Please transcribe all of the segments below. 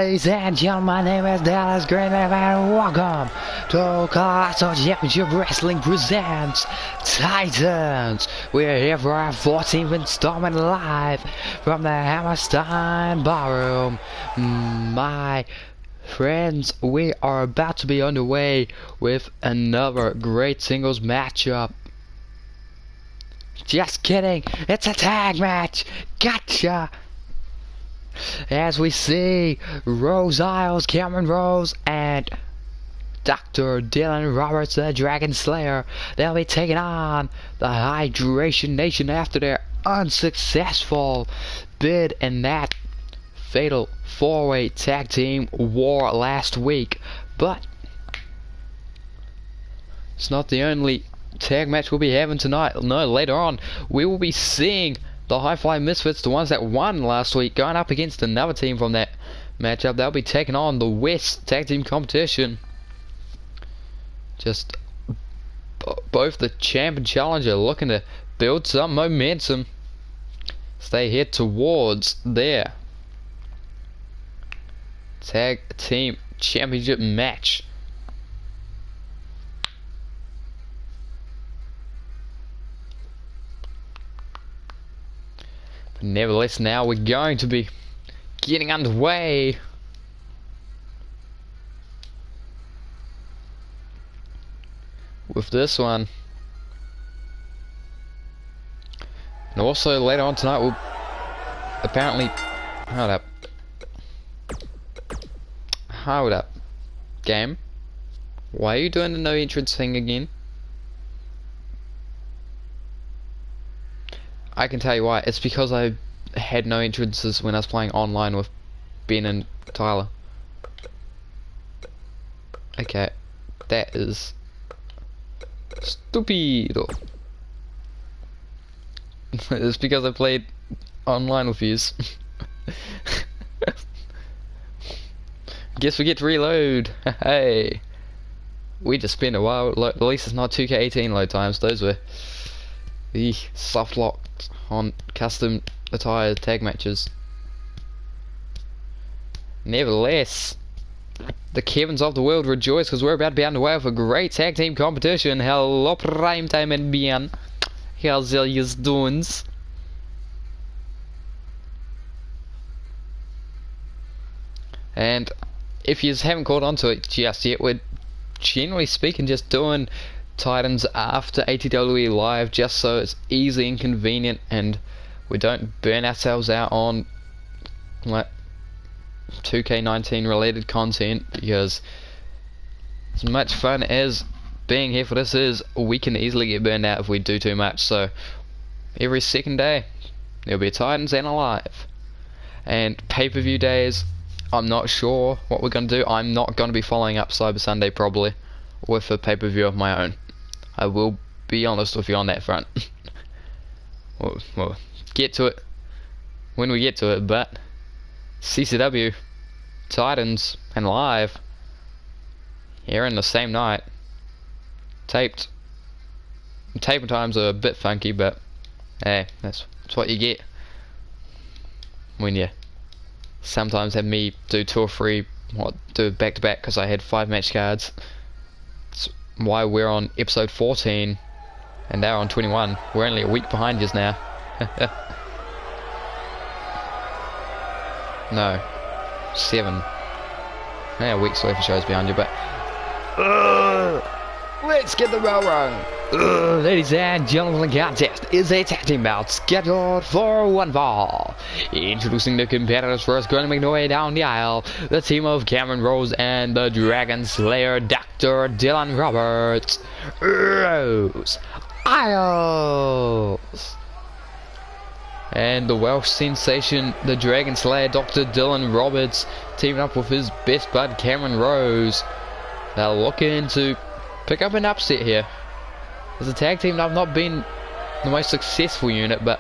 Ladies and gentlemen, my name is Dallas Green and welcome to Colossal Championship Wrestling presents Titans. We're here for our 14th installment live from the Hammerstein Ballroom. My friends, we are about to be underway with another great singles matchup. Just kidding, it's a tag match. Gotcha. As we see Rose Isles, Cameron Rose, and Dr. Dylan Roberts, the Dragon Slayer, they'll be taking on the Hydration Nation after their unsuccessful bid in that fatal four-way tag team war last week. But it's not the only tag match we'll be having tonight. No, later on we will be seeing the High Fly Misfits, the ones that won last week, going up against another team from that matchup. They'll be taking on the West Tag Team Competition. Just both the champ and challenger looking to build some momentum as they head towards their Tag Team Championship match. Nevertheless, now we're going to be getting underway. With this one. And also later on tonight we'll apparently... Hold up. Game? Why are you doing the no entrance thing again? I can tell you why. It's because I had no entrances when I was playing online with Ben and Tyler. Okay, that is stupido. It's because I played online with yous. Guess we get to reload. Hey, we just spent a while. At least it's not 2K18 load times. Those were the soft locked on custom attire tag matches. Nevertheless, the Kevins of the world rejoice because we're about to be underway with a great tag team competition. Hello, Primetime and Bien. How's all yous doings? And if you haven't caught on to it just yet, we're generally speaking just doing Titans after ATWE Live just so it's easy and convenient and we don't burn ourselves out on like 2K19 related content, because as much fun as being here for this is, we can easily get burned out if we do too much. So every second day there'll be a Titans and a Live. And pay-per-view days, I'm not sure what we're going to do. I'm not going to be following up Cyber Sunday probably with a pay-per-view of my own. I will be honest with you on that front. we'll get to it when we get to it, but CCW, Titans, and Live here in the same night. Taping times are a bit funky, but hey, that's what you get when you sometimes have me do 2 or 3, do back to back because I had 5 match cards. Why we're on episode 14 and they're on 21. We're only a week behind you now. No, 7. Yeah, a week's worth of shows behind you, but let's get the bell rung. Ladies and gentlemen, the contest is a tag team bout scheduled for 1 fall. Introducing the competitors first, going to make their way down the aisle, the team of Cameron Rose and the Dragon Slayer, Dr. Dylan Roberts. Rose Isles. And the Welsh sensation, the Dragon Slayer, Dr. Dylan Roberts, teaming up with his best bud Cameron Rose. They're looking to pick up an upset here. As a tag team, they've not been the most successful unit, but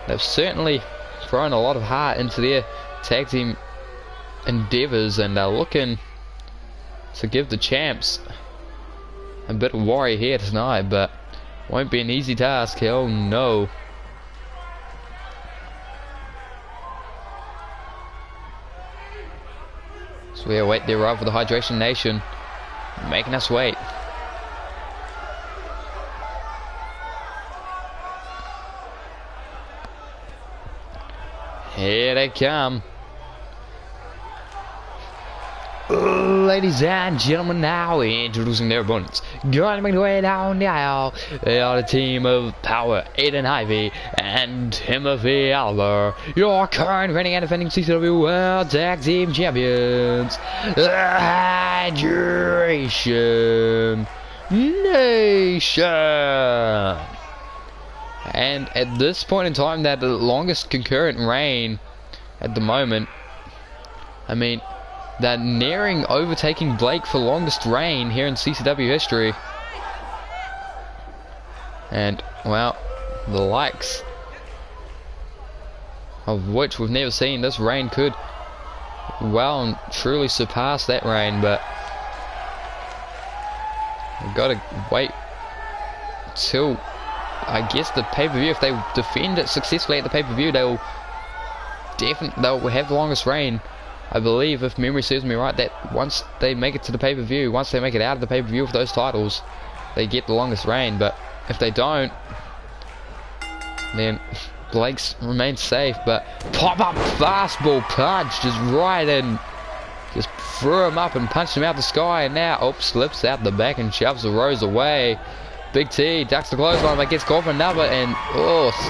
they've certainly thrown a lot of heart into their tag team endeavours, and they're looking to give the champs a bit of worry here tonight, but won't be an easy task. Hell no. So we await the arrival of the Hydration Nation, making us wait. Here they come. Ladies and gentlemen, now introducing their opponents. Going to make the way down the aisle. They are the team of Power, Aiden Ivy, and Timothy Oliver. Your current reigning and defending CCW World Tag Team Champions. The Hydration Nation. And at this point in time, that the longest concurrent reign at the moment, I mean, they're nearing overtaking Blake for longest reign here in CCW history. And, well, the likes of which we've never seen. This reign could well and truly surpass that reign, but we've got to wait till, I guess, the pay-per-view. If they defend it successfully at the pay-per-view, they'll have the longest reign. I believe, if memory serves me right, that once they make it to the pay-per-view, once they make it out of the pay-per-view with those titles, they get the longest reign. But if they don't, then Blake's remains safe. But pop-up fastball punch, just right in, just threw him up and punched him out the sky. And now, slips out the back and shoves the Rose away. Big T ducks the clothesline, but gets caught for another, and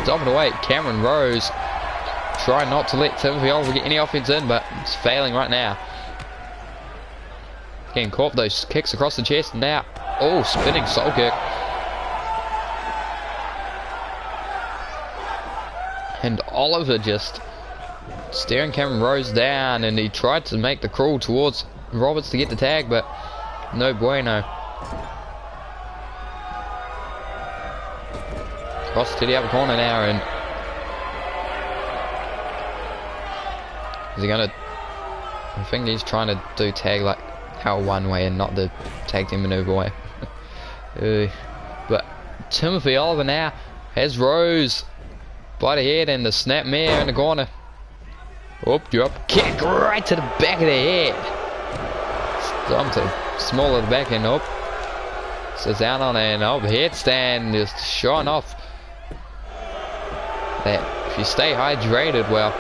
stomping away. Cameron Rose trying not to let Timothy Oliver get any offense in, but it's failing right now. Getting caught those kicks across the chest, and now, spinning soul kick. And Oliver just staring Cameron Rose down, and he tried to make the crawl towards Roberts to get the tag, but no bueno. Cross to the other corner now, and is he gonna? I think he's trying to do tag like how one way and not the tag team maneuver way. But Timothy Oliver now has Rose by the head and the snapmare in the corner. Drop kick right to the back of the head. Stomp to the small of the back end. Sits down on an headstand, just showing off that if you stay hydrated, well,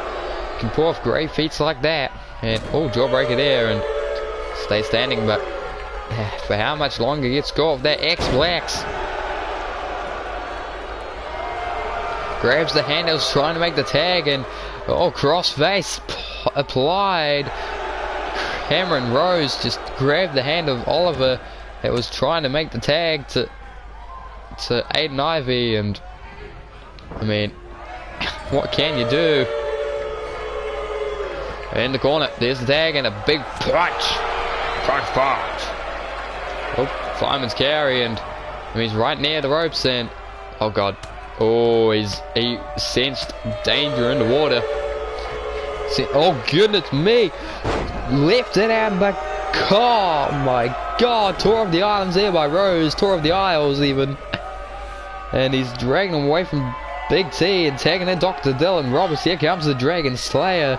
you can pull off great feats like that. And jawbreaker there, and stay standing. But for how much longer gets caught? That X-Blacks grabs the handles, trying to make the tag, and cross face applied. Cameron Rose just grabbed the hand of Oliver that was trying to make the tag to Aiden Ivy, and I mean, what can you do? In the corner, there's the tag and a big punch. Punch. Fireman's carry, and he's right near the ropes, and oh god. He sensed danger in the water. Oh goodness me! Left it out, but oh my god! Tour of the Islands there by Rose. Tour of the Isles even. And he's dragging him away from Big T and tagging in Dr. Dylan Roberts. Here comes the Dragon Slayer.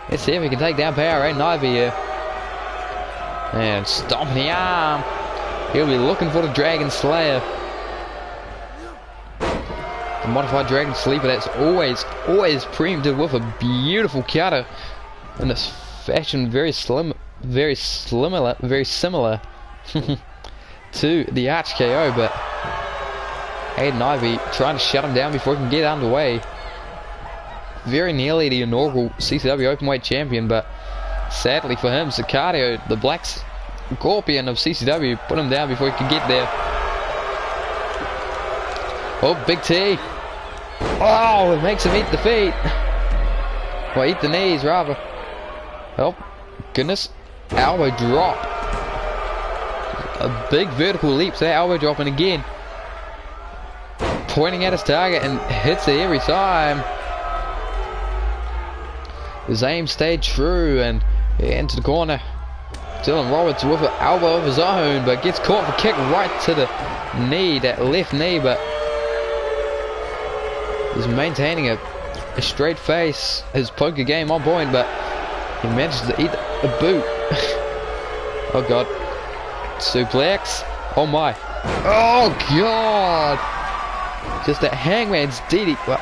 Let's see if he can take down Power and Ivy here. And stomping the arm. He'll be looking for the Dragon Slayer. The modified Dragon Sleeper that's always preempted with a beautiful cutter in this fashion, very similar to the Arch KO, but Aiden Ivy trying to shut him down before he can get underway. Very nearly the inaugural CCW Openweight champion, but sadly for him, Sicario, the Black Scorpion of CCW, put him down before he could get there. Big T. It makes him eat the feet. Well, eat the knees, rather. Goodness. Elbow drop. A big vertical leap to that elbow drop, and again, pointing at his target and hits it every time. His aim stayed true, and into the corner. Dylan Roberts with an elbow of his own, but gets caught for a kick right to the knee, that left knee, but he's maintaining a straight face, his poker game on point, but he manages to eat a boot. Oh god. Suplex. Oh my. Oh god. Just that Hangman's DDT. Well,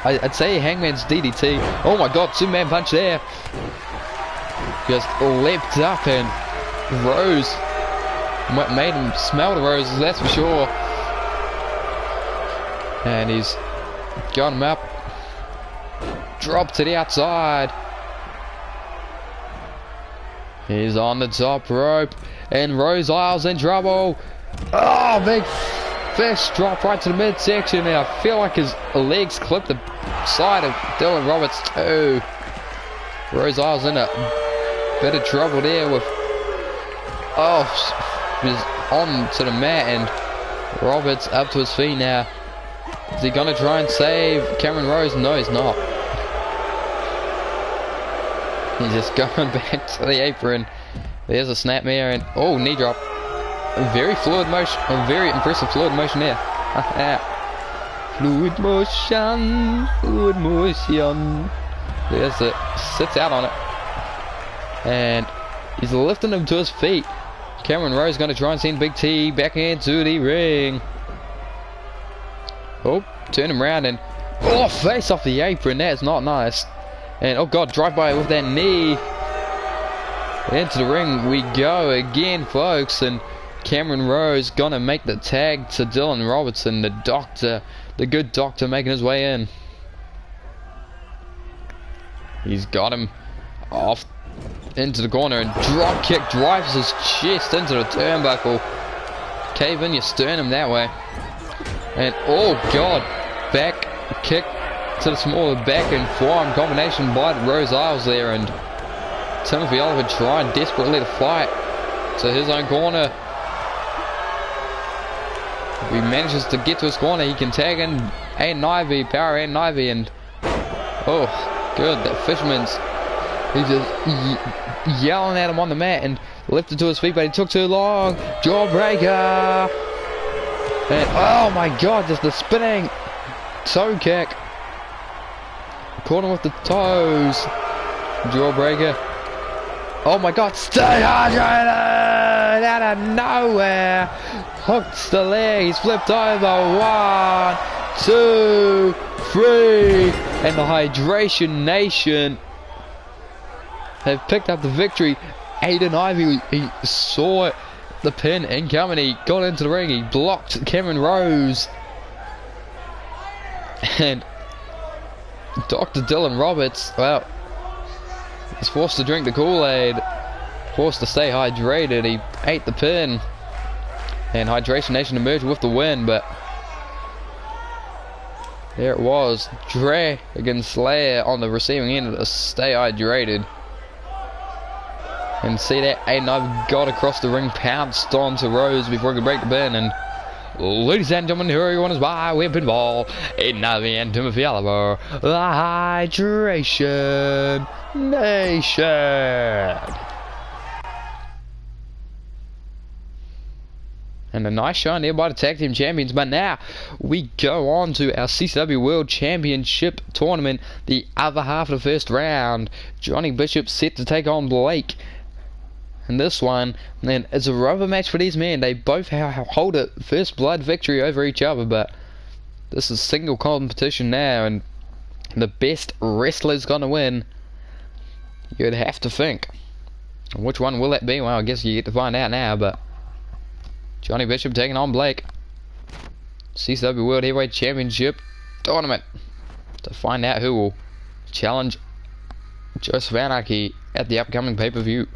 I'd say Hangman's DDT. Oh my god, Superman punch there. Just leapt up and Rose made him smell the roses, that's for sure. And he's got him up. Drop to the outside. He's on the top rope. And Rose Isles in trouble. Oh, big fish drop right to the midsection. And I feel like his legs clipped the side of Dylan Roberts too. Rose Isles in a bit of trouble there with... Oh, he's on to the mat and Roberts up to his feet now. Is he going to try and save Cameron Rose? No, he's not. He's just going back to the apron. There's a snapmare and... Oh, knee drop. A very fluid motion. A very impressive fluid motion there. Fluid motion. Fluid motion. There's it. Sits out on it. And he's lifting him to his feet. Cameron Rose going to try and send Big T back into the ring. Oh, turn him around and... Oh, face off the apron. That's not nice. And oh god, drive by with that knee. Into the ring we go again, folks. And Cameron Rose gonna make the tag to Dylan Robertson, the doctor, the good doctor, making his way in. He's got him off into the corner and drop kick drives his chest into the turnbuckle. Cave in your sternum that way. And oh god, back kick to the smaller back and forearm combination by Rose Isles there, and Timothy Oliver trying desperately to fight to his own corner. If he manages to get to his corner, he can tag in Aiden Ivy, Power Aiden Ivy, and oh good, that fisherman's, he's just yelling at him on the mat and lifted to his feet, but he took too long. Jawbreaker, and oh my god, just the spinning toe kick. Caught him with the toes. Jawbreaker. Oh my god, stay hydrated! Out of nowhere! Hooks the leg, he's flipped over. 1, 2, 3. And the Hydration Nation have picked up the victory. Aiden Ivy, he saw the pin incoming. He got into the ring, he blocked Cameron Rose. And Dr. Dylan Roberts, well, he's forced to drink the Kool-Aid, forced to stay hydrated. He ate the pin, and Hydration Nation emerged with the win, but there it was. Dragon Slayer on the receiving end of the stay hydrated. And see that Aiden Ivy got across the ring, pounced onto Rose before he could break the pin, and ladies and gentlemen, here you want us by way of pinball, Aiden Ivy and Timothy Oliver, the Hydration Nation. And a nice shine there by the Tag Team Champions. But now we go on to our CCW World Championship Tournament, the other half of the first round. Johnny Bishop set to take on Blake. And this one, then, it's a rubber match for these men. They both hold a first blood victory over each other, but this is single competition now, and the best wrestler's gonna win. You'd have to think. Which one will that be? Well, I guess you get to find out now, but Johnny Bishop taking on Blake. CCW World Heavyweight Championship Tournament. To find out who will challenge Joseph Anarchy at the upcoming pay-per-view.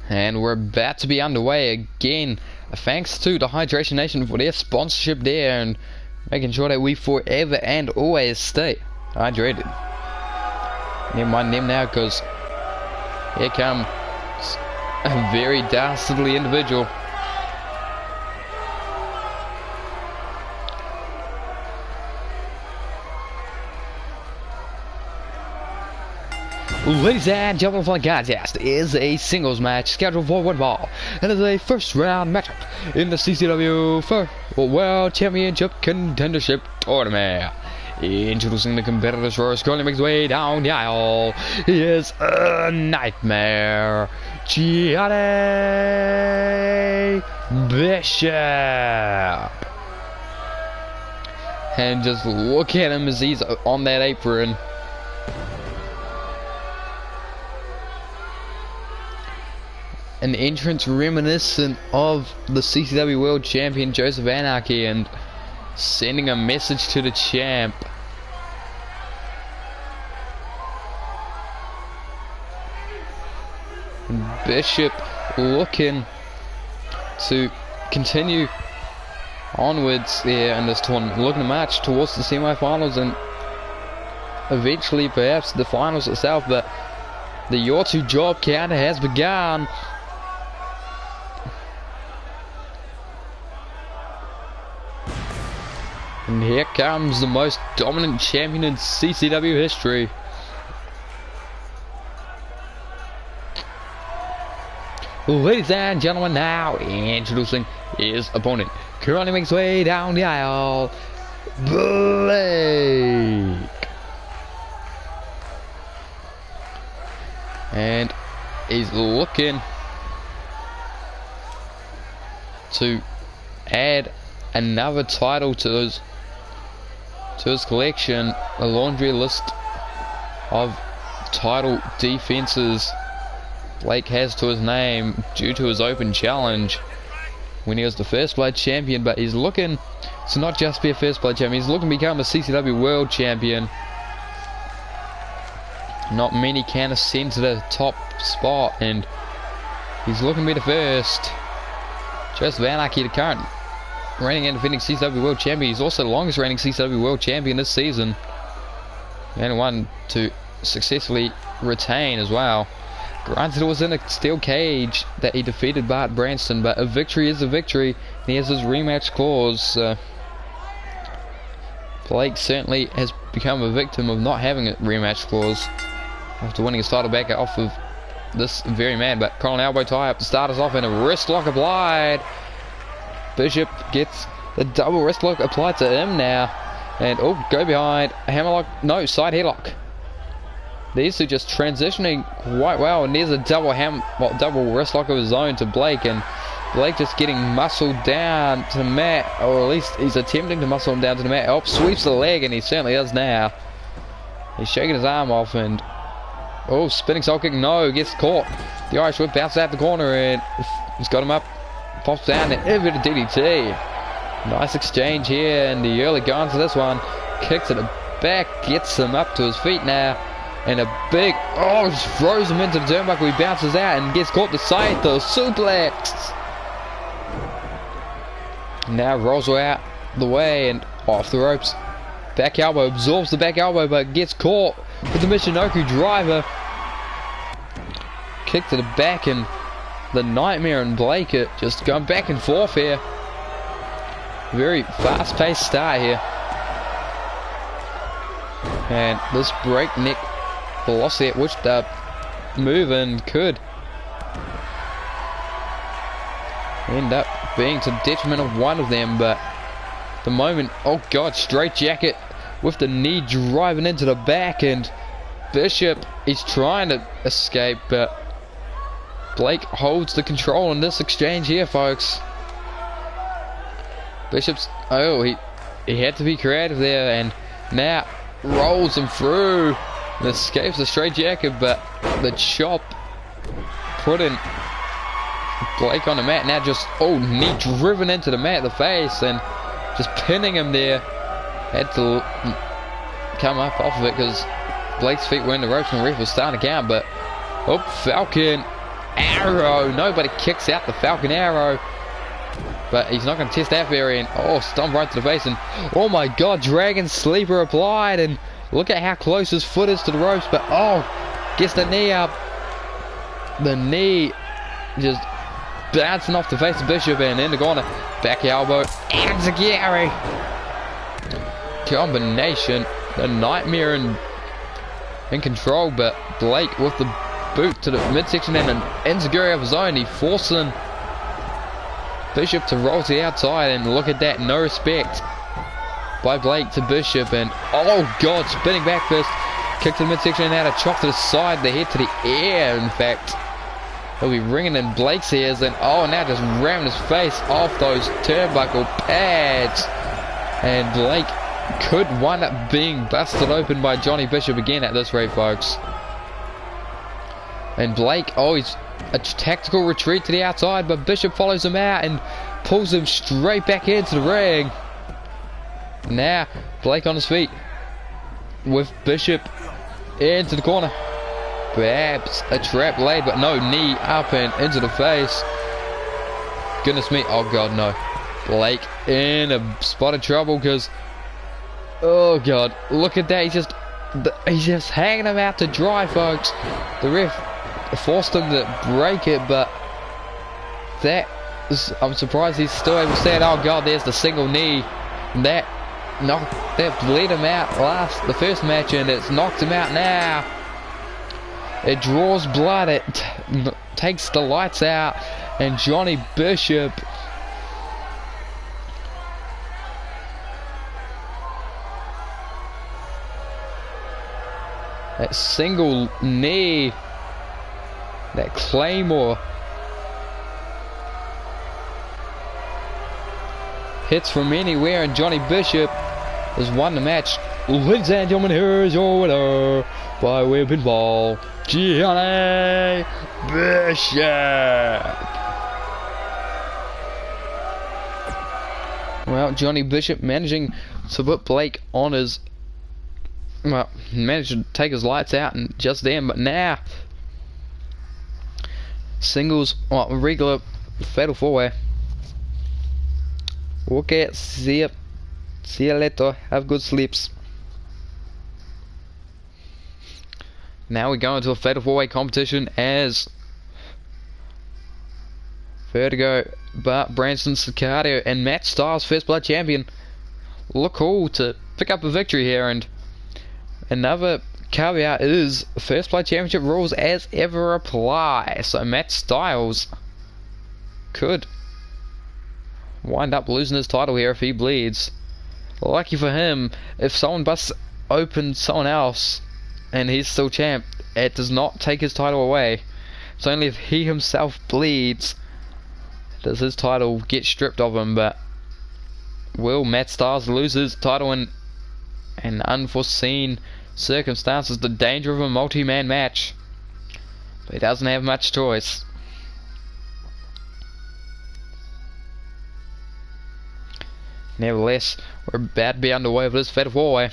And we're about to be underway again. Thanks to the Hydration Nation for their sponsorship there and making sure that we forever and always stay hydrated. Never mind them now, because here comes a very dastardly individual. Ladies and gentlemen, for the contest is a singles match scheduled for one ball, and is a first round matchup in the CCW for World Championship Contendership Tournament. Introducing the competitors first, currently makes his way down the aisle. He is a nightmare, Gianni Bishop. And just look at him as he's on that apron. An entrance reminiscent of the CCW World Champion Joseph Anarchy, and sending a message to the champ. Bishop looking to continue onwards here in this tournament, looking to march towards the semi-finals and eventually perhaps the finals itself, but the Your 2 job counter has begun. And here comes the most dominant champion in CCW history. Ladies and gentlemen, now introducing his opponent. Currently makes his way down the aisle, Blake. And he's looking to add another title to his collection, a laundry list of title defenses Blake has to his name due to his open challenge when he was the First Blood champion. But he's looking to not just be a First Blood champion, he's looking to become a CCW World champion. Not many can ascend to the top spot, and he's looking to be the first. Joseph Anarchy, the current reigning and defending CCW World Champion. He's also the longest reigning CCW World Champion this season, and one to successfully retain as well. Granted, it was in a steel cage that he defeated Bart Branston, but a victory is a victory. He has his rematch clause. Blake certainly has become a victim of not having a rematch clause after winning his title back off of this very man. But Colin elbow tie up to start us off, and a wrist lock applied. Bishop gets the double wrist lock applied to him now, and oh, go behind, hammerlock, no, side headlock. These two just transitioning quite well, and there's a double wrist lock of his own to Blake, and Blake just getting muscled down to the mat, or at least he's attempting to muscle him down to the mat. Oh, sweeps the leg, and he certainly does now. He's shaking his arm off, and oh, spinning soul kick, no, gets caught. The Irish whip bounces out the corner, and he's got him up. Pops down and a bit of DDT. Nice exchange here in the early going to this one. Kicks to the back, gets him up to his feet now. And a big, oh, just throws him into the turnbuckle. He bounces out and gets caught the side, the suplex. Now rolls out the way and off the ropes. Back elbow, absorbs the back elbow, but gets caught with the Michinoku driver. Kick to the back, and the Nightmare and Blake are just going back and forth here. Very fast-paced start here. And this breakneck velocity at which they're moving could end up being to the detriment of one of them. But the moment, oh god, straight jacket with the knee driving into the back, and Bishop is trying to escape, but Blake holds the control in this exchange here, folks. Bishop's, oh, he had to be creative there, and now rolls him through and escapes the straight jacket, but the chop putting Blake on the mat. Now just, oh, knee driven into the mat, the face, and just pinning him there. Had to come up off of it because Blake's feet were in the ropes and the ref was starting to count, but oh, Falcon Arrow. Nobody kicks out the Falcon Arrow, but he's not going to test that variant. Oh, stomp right to the face, and oh my god, Dragon Sleeper applied, and look at how close his foot is to the ropes, but oh, gets the knee up. The knee just bouncing off the face of Bishop, and in the corner, back elbow, and Zagari. Combination, the Nightmare and in control, but Blake with the boot to the midsection and an enziguri of his own. He forcing Bishop to roll to the outside, and look at that, no respect by Blake to Bishop, and oh god, spinning back fist, kick to the midsection and out a chop to the side, the head to the air. In fact, he'll be ringing in Blake's ears, and oh, now just ramming his face off those turnbuckle pads, and Blake could wind up being busted open by Johnny Bishop again at this rate, folks. And Blake, oh, he's a tactical retreat to the outside, but Bishop follows him out and pulls him straight back into the ring. Now Blake on his feet with Bishop into the corner. Perhaps a trap laid, but no, knee up and into the face. Goodness me, oh god, no. Blake in a spot of trouble because, oh god, look at that, he's just hanging him out to dry, folks. The ref forced him to break it, but that is, I'm surprised he's still able to stand. Oh god, there's the single knee. That bled him out the first match, and it's knocked him out now. It draws blood, it takes the lights out, and Johnny Bishop that single knee, that claymore, hits from anywhere, and Johnny Bishop has won the match. Ladies and gentlemen, here is your winner by way of pinfall, Johnny Bishop. Well, Johnny Bishop managing to put Blake on his, well, managed to take his lights out and just then, but now singles, well, regular fatal four-way. Okay, see you later, have good sleeps. Now we go into a fatal four-way competition as Vertigo, Bart, Branson, Sicario, and Matt Styles, First Blood champion, look cool to pick up a victory here. And another caveat is First Blood Championship rules as ever apply, so Matt Styles could wind up losing his title here if he bleeds. Lucky for him, if someone busts open someone else and he's still champ, it does not take his title away. It's only if he himself bleeds does his title get stripped of him. But will Matt Styles lose his title in an unforeseen circumstances, the danger of a multi-man match? But he doesn't have much choice. Nevertheless, we're about to be underway with this fatal four-way.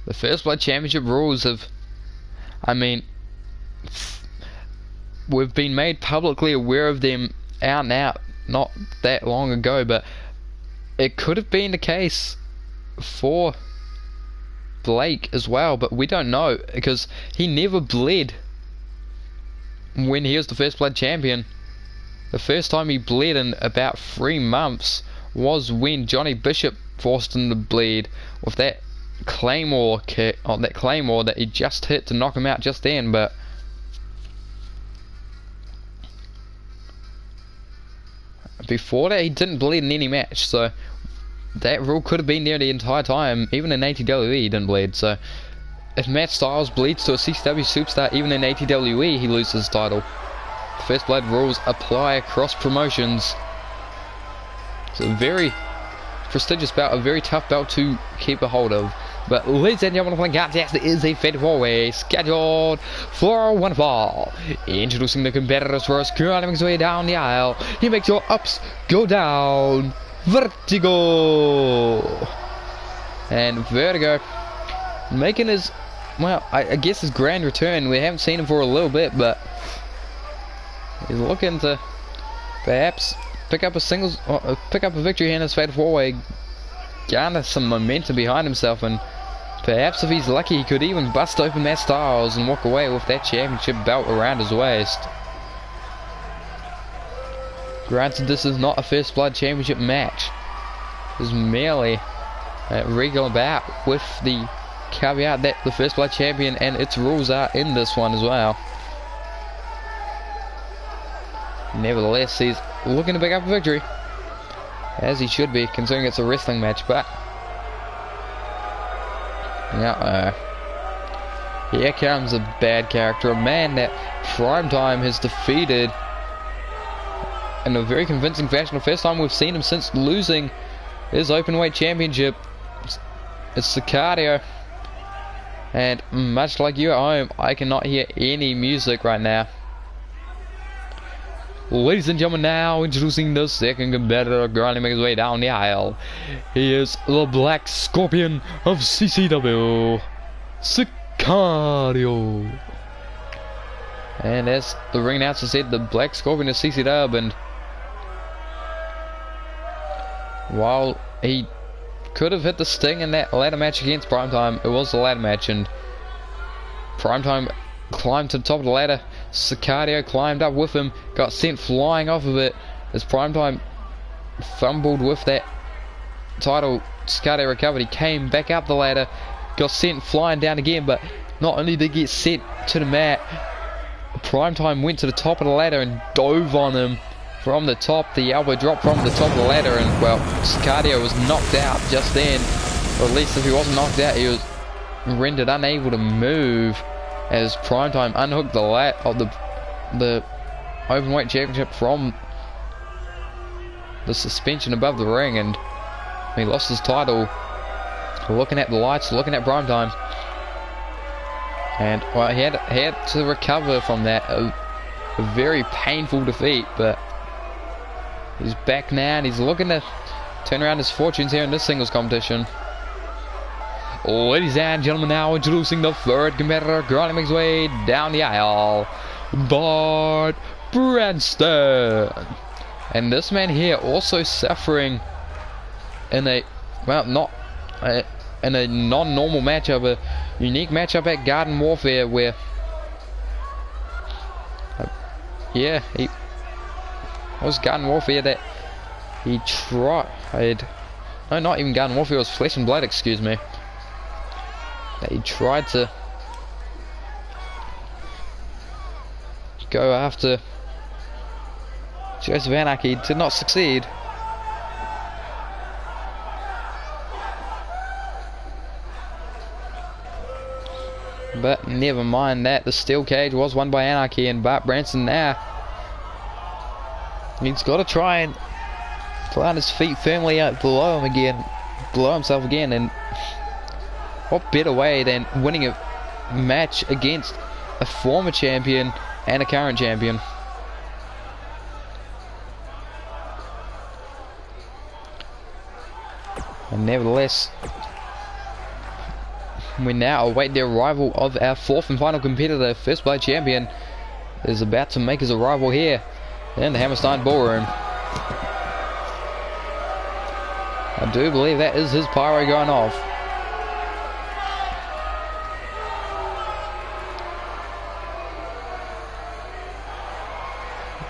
The First Blood Championship rules have, I mean, we've been made publicly aware of them out and out not that long ago, but it could have been the case for Blake as well, but we don't know because he never bled when he was the First Blood champion. The first time he bled in about 3 months was when Johnny Bishop forced him to bleed with that claymore kick, that claymore that he just hit to knock him out just then. But before that, he didn't bleed in any match, so that rule could have been there the entire time. Even in ATWE, he didn't bleed. So if Matt Styles bleeds to a CCW superstar, even in ATWE, he loses his title. First Blood rules apply across promotions. It's a very prestigious belt, a very tough belt to keep a hold of. But ladies and gentlemen, contest is a fatal four-way scheduled for one fall. Introducing the competitors first, climbing his way down the aisle. He makes your ups go down. Vertigo. And Vertigo making his, well, I guess his grand return. We haven't seen him for a little bit, but he's looking to perhaps pick up a victory here in this fatal four-way, garner some momentum behind himself, and perhaps if he's lucky, he could even bust open Matt Styles and walk away with that championship belt around his waist. Granted, this is not a First Blood championship match. This is merely Regal about with the caveat that the First Blood champion and its rules are in this one as well. Nevertheless, he's looking to pick up a victory, as he should be, considering it's a wrestling match. But here comes a bad character, a man that Primetime has defeated in a very convincing fashion. The first time we've seen him since losing his openweight championship. It's CCW, and much like you at home, I cannot hear any music right now. Ladies and gentlemen, now introducing the second competitor, grinding his way down the aisle. He is the Black Scorpion of CCW, CCW. And as the ring announcer said, the Black Scorpion of CCW, and while he could have hit the sting in that ladder match against Primetime, it was the ladder match, and Primetime climbed to the top of the ladder. CCW climbed up with him, got sent flying off of it as Primetime fumbled with that title. CCW recovered, he came back up the ladder, got sent flying down again, but not only did he get sent to the mat, Primetime went to the top of the ladder and dove on him from the top. The elbow dropped from the top of the ladder, and well, CCW was knocked out just then, or at least if he wasn't knocked out, he was rendered unable to move as Primetime unhooked the openweight championship from the suspension above the ring, and he lost his title. Looking at the lights, looking at Primetime, and well, he had to recover from that, a very painful defeat, but he's back now, and he's looking to turn around his fortunes here in this singles competition. Ladies and gentlemen, now introducing the third competitor, grinding his way down the aisle, Bart Branston. And this man here also suffering in a, well, not in a non-normal matchup, a unique matchup at Garden Warfare, where yeah, it was Garden Warfare that he tried, no, not even Garden Warfare, it was Flesh and Blood, excuse me, that he tried to go after Joseph Anarchy, did not succeed. But never mind that, the steel cage was won by Anarchy, and Bart Branston now, he's got to try and plant his feet firmly out below himself again, and what better way than winning a match against a former champion and a current champion. And nevertheless, we now await the arrival of our fourth and final competitor. First Blood champion is about to make his arrival here in the Hammerstein Ballroom. I do believe that is his pyro going off.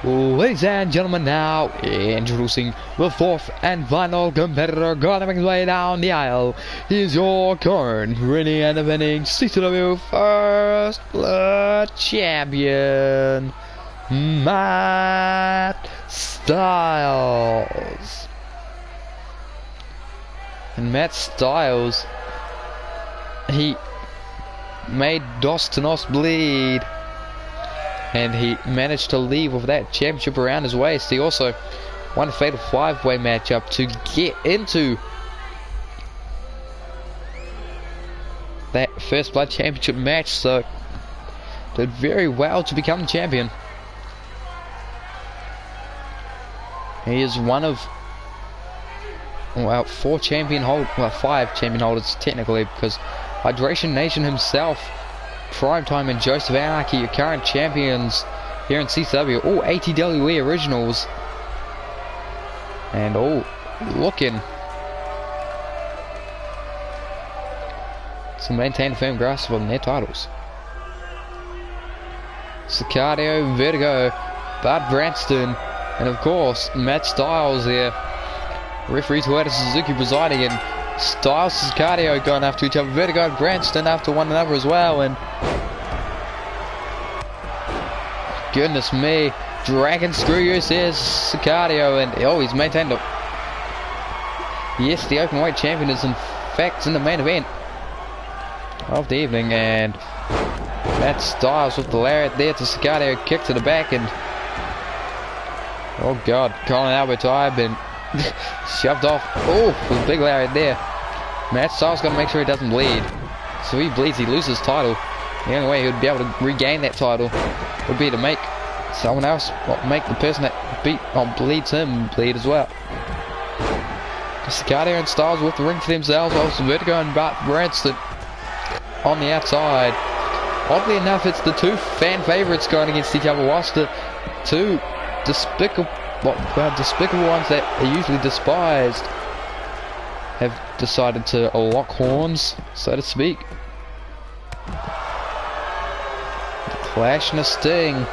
Ladies and gentlemen, now introducing the fourth and final competitor, going his way down the aisle. He's your current reigning and defending CCW First Blood champion, Matt Styles. And Matt Styles, he made Dos Tenos bleed, and he managed to leave with that championship around his waist. He also won a fatal 5-way matchup to get into that First Blood championship match, so did very well to become the champion. He is one of, well, 5 champion holders technically, because Hydration Nation himself, Primetime, and Joseph Anarchy are current champions here in CCW, all ATWE originals, and all looking to maintain a firm grasp on their titles. CCW, Vertigo, Bart Branston, and of course Matt Styles here. Referee Toyota Suzuki presiding, and Styles and Sicario going after each other. Vertigo and Branston after one another as well. And goodness me, Dragon Screw You says Sicario, and oh, he's maintained it. Yes, the openweight champion is in fact in the main event of the evening, and Matt Styles with the lariat there to Sicario, kick to the back, and oh god, Colin Albert time and shoved off. Oh, with a big lariat there. Matt Styles got to make sure he doesn't bleed. So if he bleeds, he loses his title. The only way he would be able to regain that title would be to make someone else, make the person that bleeds him bleed as well. Sicario and Styles with the ring for themselves, whilst Vertigo and Bart Branston on the outside. Oddly enough, it's the two fan favourites going against each other, whilst the two despicable ones that are usually despised have decided to lock horns, so to speak. The Clash and a Sting.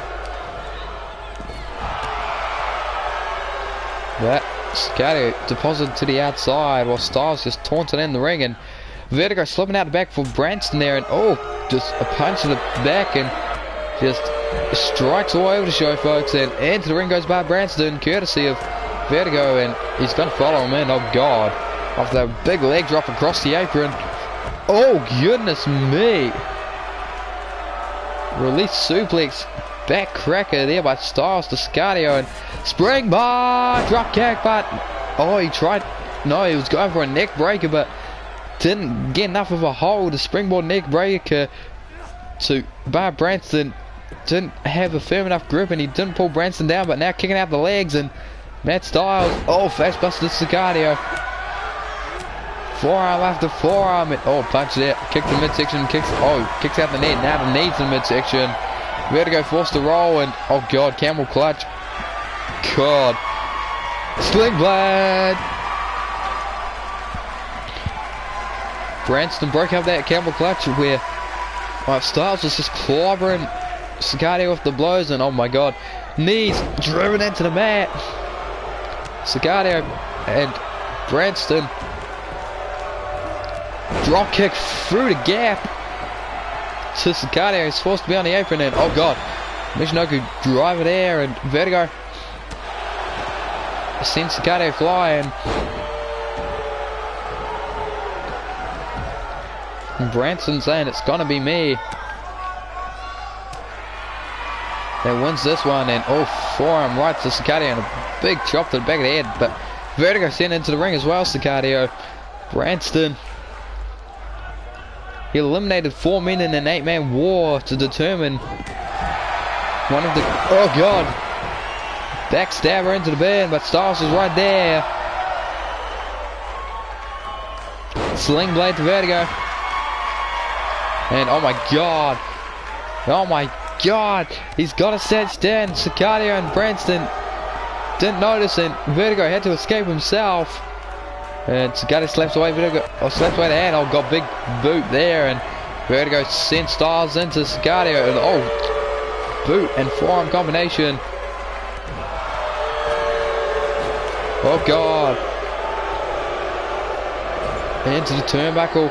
That Sicario deposited to the outside while Styles just taunted in the ring, and Vertigo slipping out the back for Branston there, and oh, just a punch to the back and just strikes all over the show, folks, and into the ring goes by Branston, courtesy of Vertigo, and he's going to follow him in. Oh god, after a big leg drop across the apron. Oh goodness me, release suplex, back cracker there by Styles to Sicario, and springboard drop kick, but oh, he tried, no, he was going for a neck breaker, but didn't get enough of a hold. The springboard neck breaker to Bar Branston didn't have a firm enough grip, and he didn't pull Branston down, but now kicking out the legs, and Matt Styles, oh, facebuster to Sicario, forearm after forearm, and oh, punch there, kick to midsection, kicks out the net, now the knees in midsection. Vertigo forced to roll, and oh god, camel clutch, god, sling blade. Branston broke up that camel clutch where Styles was just clobbering Sicario with the blows, and oh my god, knees driven into the mat. Sicario and Branston drop kick through the gap to Sicario. He's forced to be on the apron, and oh god, Michinoku driver there, and Vertigo sends Sicario flying. Branston saying it's gonna be me that wins this one, and oh, forearm right to Sicario, and a big chop to the back of the head, but Vertigo sent into the ring as well. Sicario, Branston, he eliminated 4 men in an 8-man war to determine one of the, oh god, backstabber into the bed, but Styles is right there. Sling blade to Vertigo. And oh my god, he's got a set stand. Sicario and Branston didn't notice, and Vertigo had to escape himself. And Sicario slaps away Vertigo, slaps away the hand. Oh god, big boot there, and Vertigo sent Styles into Sicario, and oh, boot and forearm combination. Oh god, into the turnbuckle.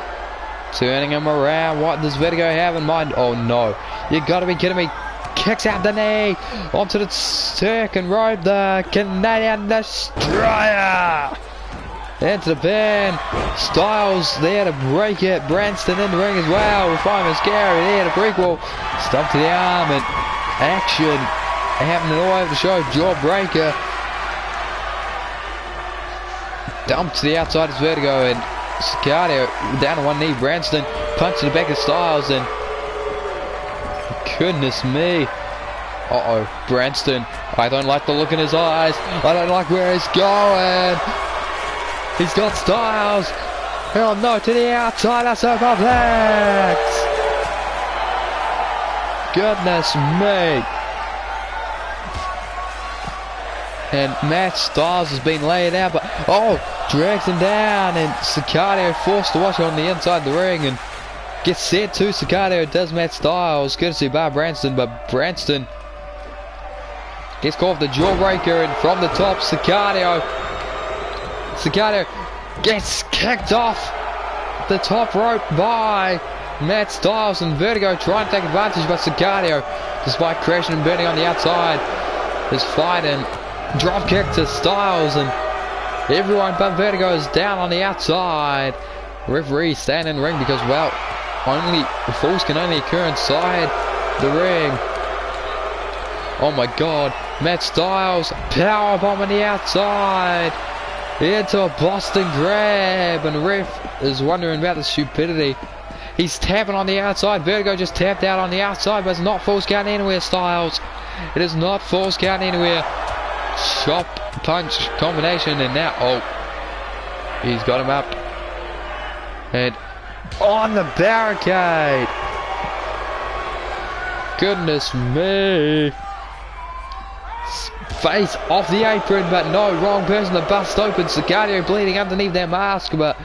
Turning him around. What does Vertigo have in mind? Oh no, you gotta be kidding me. Kicks out the knee onto the second rope. The Canadian Destroyer into the pin. Styles there to break it. Branston in the ring as well. With Fireman Scary there to prequel. Stomp to the arm, and action happening all over the show. Jawbreaker. Dump to the outside is Vertigo, and Sicario down on one knee. Branston punch to the back of Styles, and goodness me. Branston, I don't like the look in his eyes. I don't like where he's going. He's got Styles. Oh no, to the outside. That's so complex. Goodness me. And Matt Styles has been laid out, but drags him down, and Sicario forced to watch on the inside of the ring, and gets sent to Sicario. Does Matt Styles, courtesy by Branston, but Branston gets caught with the jawbreaker, and from the top, Sicario gets kicked off the top rope by Matt Styles, and Vertigo trying to take advantage, but Sicario, despite crashing and burning on the outside, is fighting. Drop kick to Styles, and everyone but Vertigo is down on the outside. Referee staying in the ring because, well, only falls can only occur inside the ring. Oh my god, Matt Styles, powerbomb on the outside into a Boston grab, and the ref is wondering about the stupidity. He's tapping on the outside. Vertigo just tapped out on the outside, but it's not false count anywhere, Styles. It is not false count anywhere. Chop, punch combination, and now, oh, he's got him up. And on the barricade. Goodness me. Face off the apron, but no, wrong person to bust open. Sicario bleeding underneath their mask, but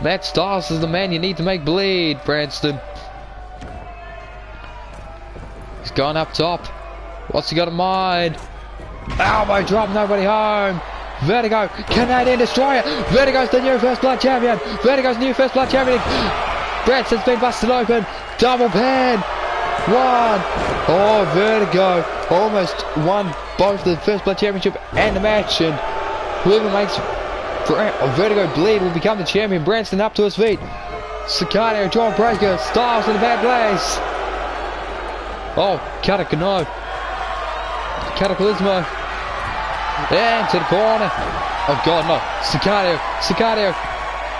Matt Styles is the man you need to make bleed, Branston. He's gone up top. What's he got in mind? Elbow drop, nobody home. Vertigo, Canadian Destroyer. Vertigo's the new First Blood champion. Vertigo's new First Blood champion. Branston's been busted open. Double pin. One. Oh, Vertigo almost won both the First Blood championship and the match, and whoever makes Vertigo bleed will become the champion. Branston up to his feet. Sicario, John Breaker, Styles in a bad place. Oh, Cataclysmo. And to the corner. Oh god, no. Sicario.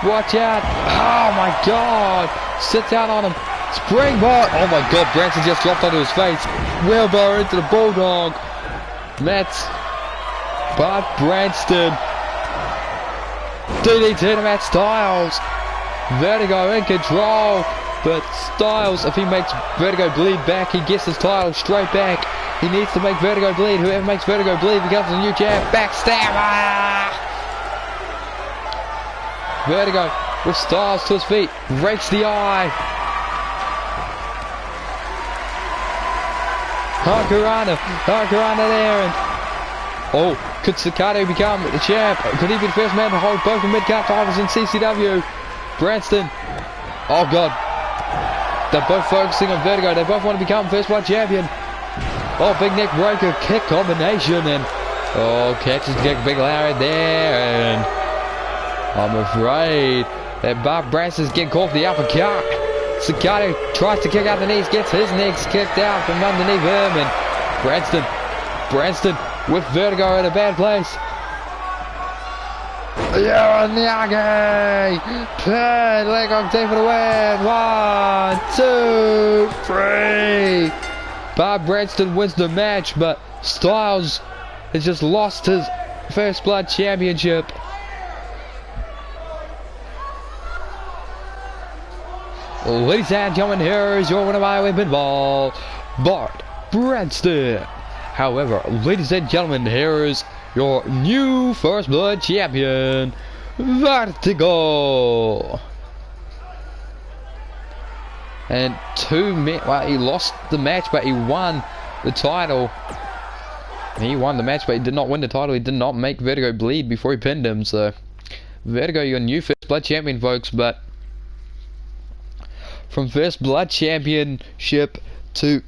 Watch out. Oh my god. Sits out on him. Springboard. Oh my god, Branston just dropped onto his face. Wheelbarrow into the Bulldog. But Branston. DDT to Matt Styles. Vertigo in control. But Styles, if he makes Vertigo bleed back, he gets his title straight back. He needs to make Vertigo bleed. Whoever makes Vertigo bleed becomes the new champ. Backstabber! Vertigo with Styles to his feet. Rakes the eye. Hurricanrana there. And oh, could Sicario become the champ? Could he be the first man to hold both the mid-card titles in CCW? Branston. Oh god. They're both focusing on Vertigo. They both want to become First Blood champion. Oh, big neck breaker, kick combination, and oh, catches Big Larry there, and I'm afraid that Bob Branston's getting caught for the uppercut. Sicario tries to kick out the knees, gets his knees kicked out from underneath him, and Branston with Vertigo in a bad place. Uranage! Pin leg on tape for the win. 1, 2, 3. Bob Branston wins the match, but Styles has just lost his First Blood championship. Ladies and gentlemen, here is your winner by way pinfall, Bob Branston. However, ladies and gentlemen, here is your new First Blood champion, Vertigo. And well, he lost the match, but he won the title. He won the match, but he did not win the title. He did not make Vertigo bleed before he pinned him. So, Vertigo, your new First Blood champion, folks. But from First Blood championship to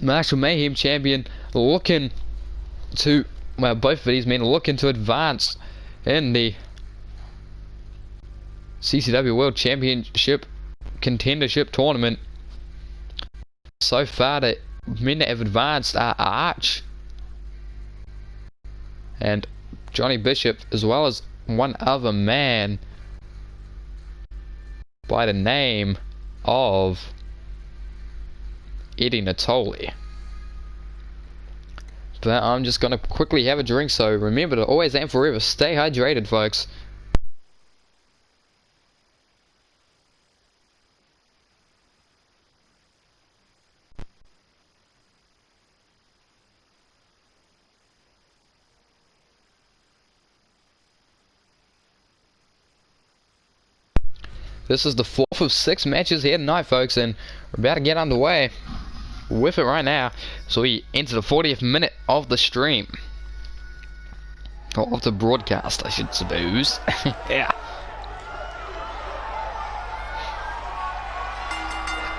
Marshall Mayhem champion, looking to, well, both of these men looking to advance in the CCW World Championship Contendership Tournament. So far, the men that have advanced are Arch and Johnny Bishop, as well as one other man by the name of Eddie Natoli. But I'm just gonna quickly have a drink, so remember to always and forever stay hydrated, folks. This is the 4th of 6 matches here tonight, folks, and we're about to get underway with it right now. So we enter the 40th minute of the stream. Or of the broadcast, I should suppose. Yeah.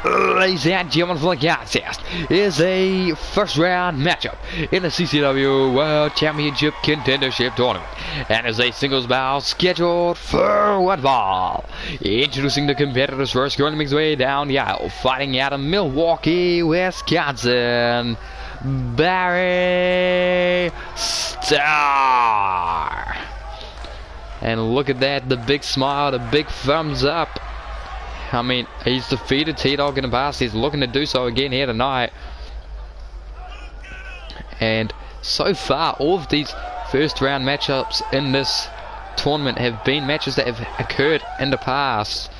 Ladies and gentlemen, for the contest is a first round matchup in the CCW World Championship Contendership Tournament, and is a singles bout scheduled for one fall. Introducing the competitors first, going to make his way down the aisle, fighting out of Milwaukee, Wisconsin, Barry Starr. And look at that, the big smile, the big thumbs up. I mean, he's defeated T-Dog in the past. He's looking to do so again here tonight. And so far, all of these first round matchups in this tournament have been matches that have occurred in the past.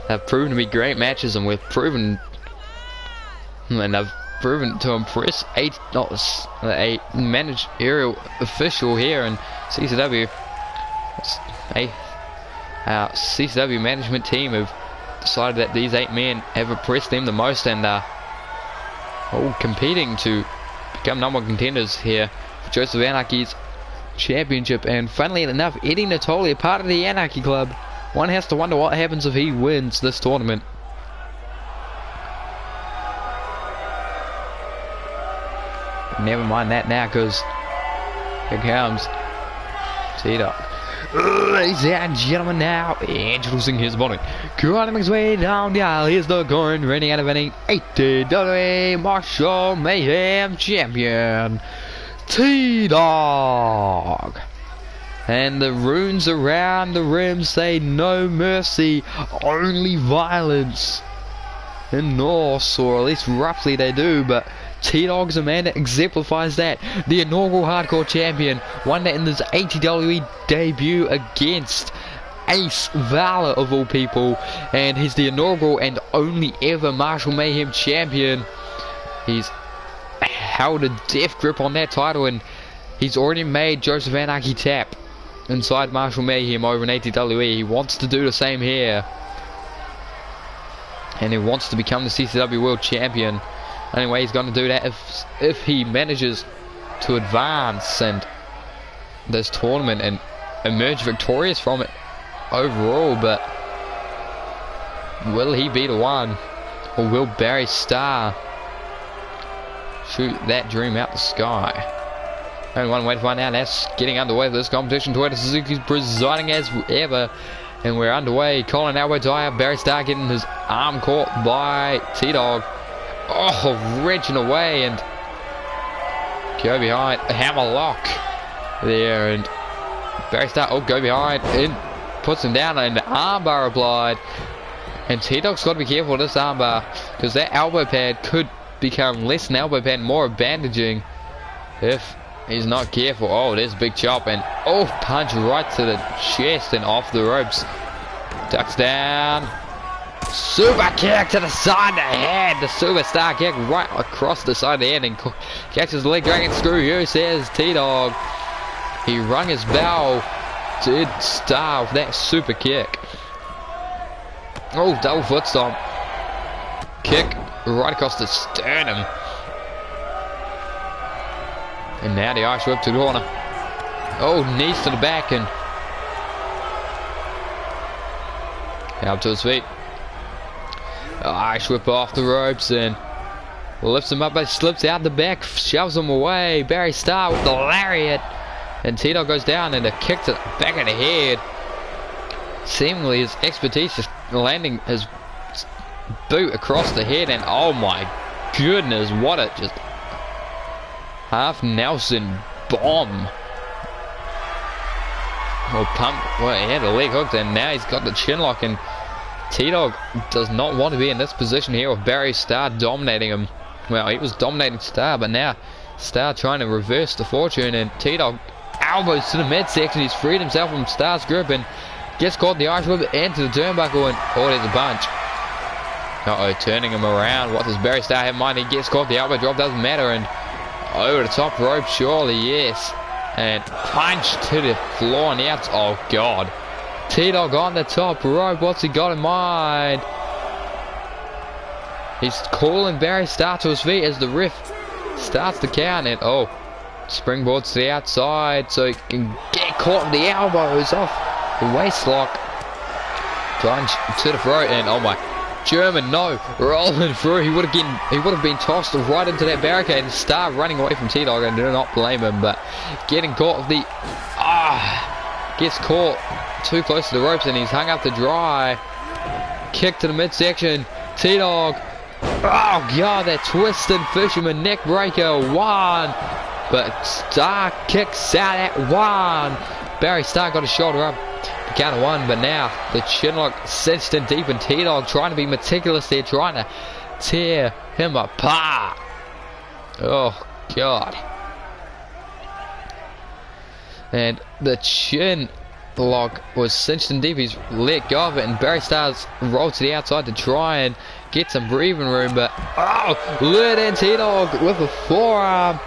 They've proven to be great matches, and they've proven to impress a managerial official here in CCW. Our CCW management team have decided that these 8 men have impressed them the most, and are all competing to become number 1 contenders here for Joseph Anarchy's championship. And funnily enough, Eddie Natoli, a part of the Anarchy Club. One has to wonder what happens if he wins this tournament. Never mind that now, because here comes T-Dog. Ladies and gentlemen, now introducing his opponent, crawling his way down the aisle. Here's the current reigning and defending ATWA Marshall Mayhem champion, T-Dog. And the runes around the rim say no mercy, only violence in Norse, or at least roughly they do, but T-Dog's a man that exemplifies that. The inaugural hardcore champion won that in his ATWE debut against Ace Valor of all people, and he's the inaugural and only ever Marshall Mayhem champion. He's held a death grip on that title, and he's already made Joseph Anarchy tap inside Marshall Mayhem over in ATWE. He wants to do the same here, and he wants to become the CCW World Champion. Anyway, he's going to do that if he manages to advance and this tournament and emerge victorious from it overall. But will he be the one, or will Barry Starr shoot that dream out the sky? Only one way to find out. That's getting underway for this competition. Toyota Suzuki's presiding as ever, and we're underway. Colin elbow tie, Barry Starr getting his arm caught by T-Dog. Oh, wrenching away, and go behind, a hammer lock there, and Barry Starr, go behind, and puts him down, and the armbar applied. And T-Dog's got to be careful with this armbar, because that elbow pad could become less an elbow pad, more a bandaging, if he's not careful. Oh, there's a big chop, and punch right to the chest and off the ropes. Ducks down. Super kick to the side of the head. The superstar kick right across the side of the head, and catches the leg dragon. Screw you, says T-Dog. He rung his bell. Did Star with that super kick. Oh, double foot stomp. Kick right across the sternum. And now the Irish whip to the corner. Oh, knees to the back, and up to his feet. Irish whip off the ropes and lifts him up, but slips out the back, shoves him away. Barry Starr with the lariat, and T-Dog goes down, and a kick to the back of the head. Seemingly his expertise is landing his boot across the head, and oh my goodness, what a just half Nelson bomb. Well, he had a leg hooked, and now he's got the chin lock, and T-Dog does not want to be in this position here with Barry Starr dominating him. Well, he was dominating Starr, but now Starr trying to reverse the fortune, and T-Dog elbows to the midsection. He's freed himself from Starr's grip and gets caught in the Irish whip into the turnbuckle, and there's a bunch. Turning him around. What does Barry Starr have in mind? He gets caught, the elbow drop doesn't matter, and over the top rope, surely, yes. And punch to the floor and out. Oh God. T-Dog on the top rope. What's he got in mind? He's calling Barry Starr to his feet as the ref starts to count, and Springboards to the outside so he can get caught in the elbows off the waist lock. Plunge to the throat and oh my, German no, rolling through. He would have been tossed right into that barricade and Star running away from T-Dog. I do not blame him, but getting caught with the gets caught too close to the ropes and he's hung up to dry. Kick to the midsection. T-Dog. Oh god, that twisted fisherman neck breaker. One. But Star kicks out at one. Barry Star got his shoulder up. The count of one, but now the chin lock cinched in deep and T-Dog trying to be meticulous there, trying to tear him apart. Oh god. And the chin lock was cinched in deep. He's let go of it and Barry Star's rolled to the outside to try and get some breathing room, but lured in T-Dog with a forearm.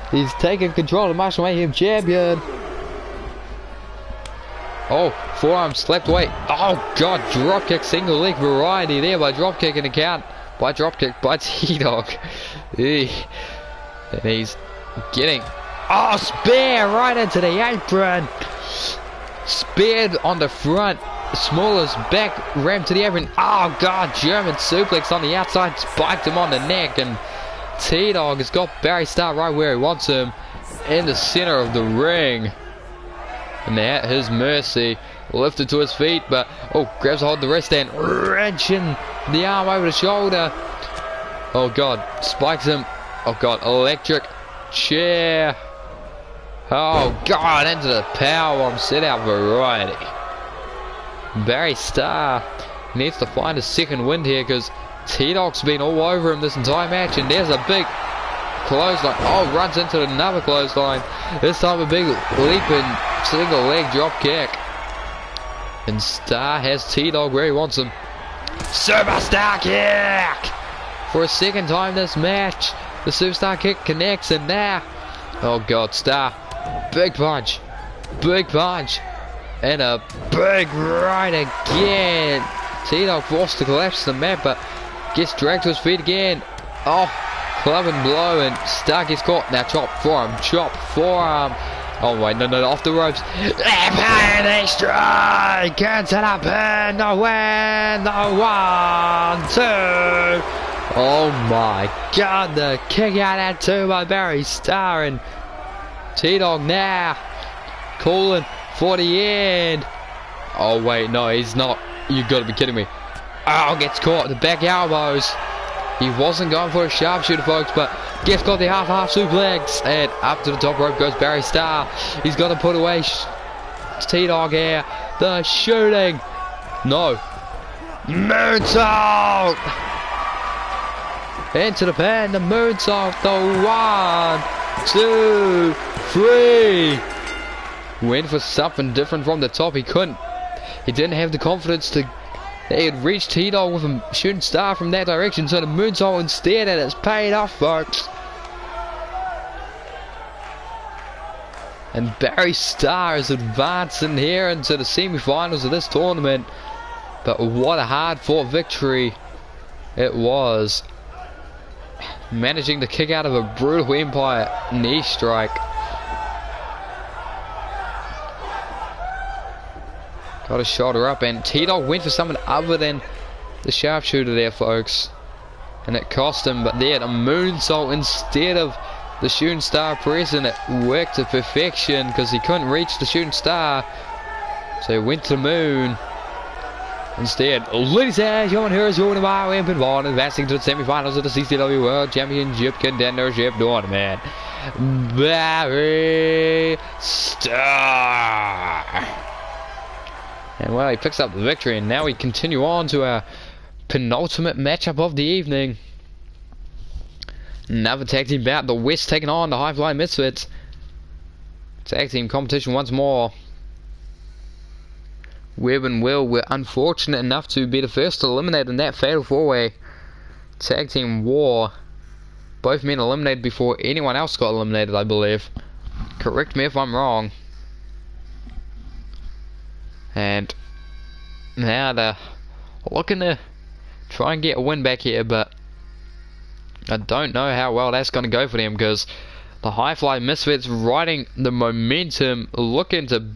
He's taking control of the Martial Mayhem champion. Oh, forearm slapped away. Oh god, dropkick, single leg variety there by dropkick in the count. By dropkick by T-Dog. And he's getting spear right into the apron. Speared on the front. Smallest back ram to the apron. Oh god, German suplex on the outside, spiked him on the neck, and T-Dog has got Barry Star right where he wants him, in the center of the ring. And they're at his mercy. Lifted to his feet, but grabs a hold of the wrist and wrenching the arm over the shoulder. Oh god, spikes him. Oh god, electric chair. Oh god, into the powerbomb, set out variety. Barry Star needs to find a second wind here because T-Dog's been all over him this entire match, and there's a big clothesline. Oh, runs into another clothesline. This time a big leaping single leg drop kick. And Star has T-Dog where he wants him. Superstar kick! For a second time this match, the superstar kick connects, and now, oh god, Star, big punch, and a big right again. T-Dog forced to collapse the mat, but gets dragged to his feet again. Oh, club and blow, and Star gets caught. Now chop, forearm. Oh wait, no, off the ropes. Pin strike, gets it up in the win, the 1, 2. Oh my god, the kick out at 2 by Barry Star, and T-Dog now calling for the end. Oh wait, no, he's not. You gotta be kidding me. Oh, gets caught, the back elbows. He wasn't going for a sharpshooter, folks, but gets got the half suplex, and up to the top rope goes Barry Star. He's got to put away T-Dog here. The shooting. No. Moonsault. Into the pen, the moonsault. The 1, 2, 3. Went for something different from the top. He couldn't. He didn't have the confidence to. He had reached T-Dog with a shooting star from that direction, so the moonsault instead, and it's paid off, folks. And Barry Star is advancing here into the semi-finals of this tournament. But what a hard-fought victory it was. Managing to kick out of a brutal Empire knee strike. Got his shoulder up, and T-Dog went for something other than the sharpshooter there, folks. And it cost him, but there, a moonsault instead of the shooting star press, and it worked to perfection because he couldn't reach the shooting star. So he went to the moon instead. Ladies and gentlemen, here is your winner by way of pinfall, advancing to the semi-finals of the CCW World Championship Contendership Tournament, Barry Star. And well, he picks up the victory, and now we continue on to our penultimate matchup of the evening. Another tag team bout, the West taking on the High Flying Misfits. Tag team competition once more. Webb and Will were unfortunate enough to be the first to eliminate in that fatal 4-way tag team war. Both men eliminated before anyone else got eliminated, I believe. Correct me if I'm wrong. And now they're looking to try and get a win back here, but I don't know how well that's going to go for them because The High Fly Misfits riding the momentum, looking to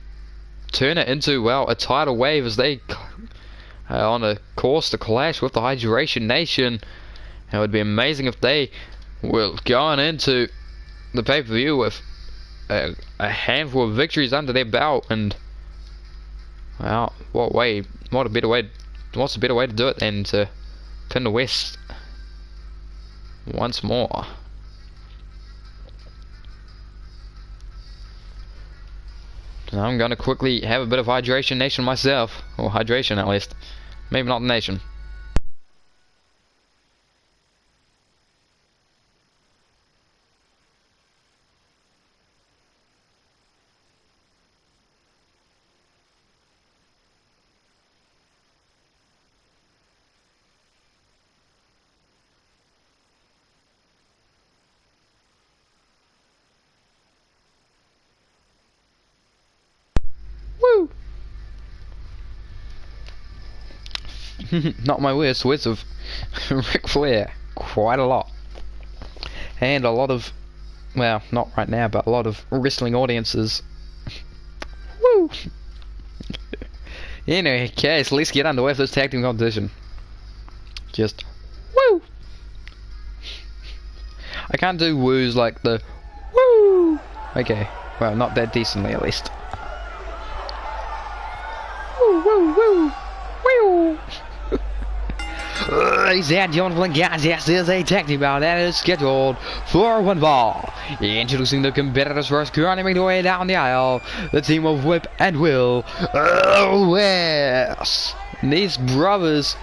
turn it into, well, a tidal wave as they are on a course to clash with the Hydration Nation. It would be amazing if they were going into the pay-per-view with a handful of victories under their belt. And, well, what's a better way to do it than to pin the West once more. So I'm going to quickly have a bit of Hydration Nation myself, or hydration at least, maybe not the nation. Woo! Not my worst words of Ric Flair. Quite a lot. And a lot of, well, not right now, but a lot of wrestling audiences. Woo! Anyway, okay, so let's get underway with this tag team competition. Just, woo! I can't do woos like the, woo! Okay, well, not that decently at least. Woo, woo, woo! Woo! Ladies and gentlemen, guys, this is a tag team bout that is scheduled for one fall. Introducing the competitors first, currently making their way down the aisle, the team of Whip and Will West. These brothers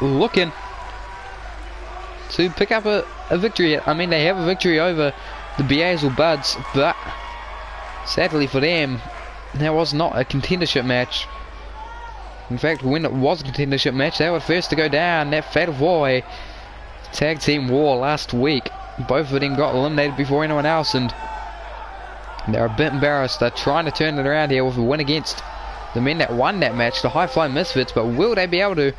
looking to pick up a victory. I mean, they have a victory over the Beazel Buds, but sadly for them, there was not a contendership match. In fact, when it was a contendership match, they were first to go down. That Fatal 4-Way Tag Team War last week. Both of them got eliminated before anyone else, and they're a bit embarrassed. They're trying to turn it around here with a win against the men that won that match, the High Fly Misfits, but will they be able to?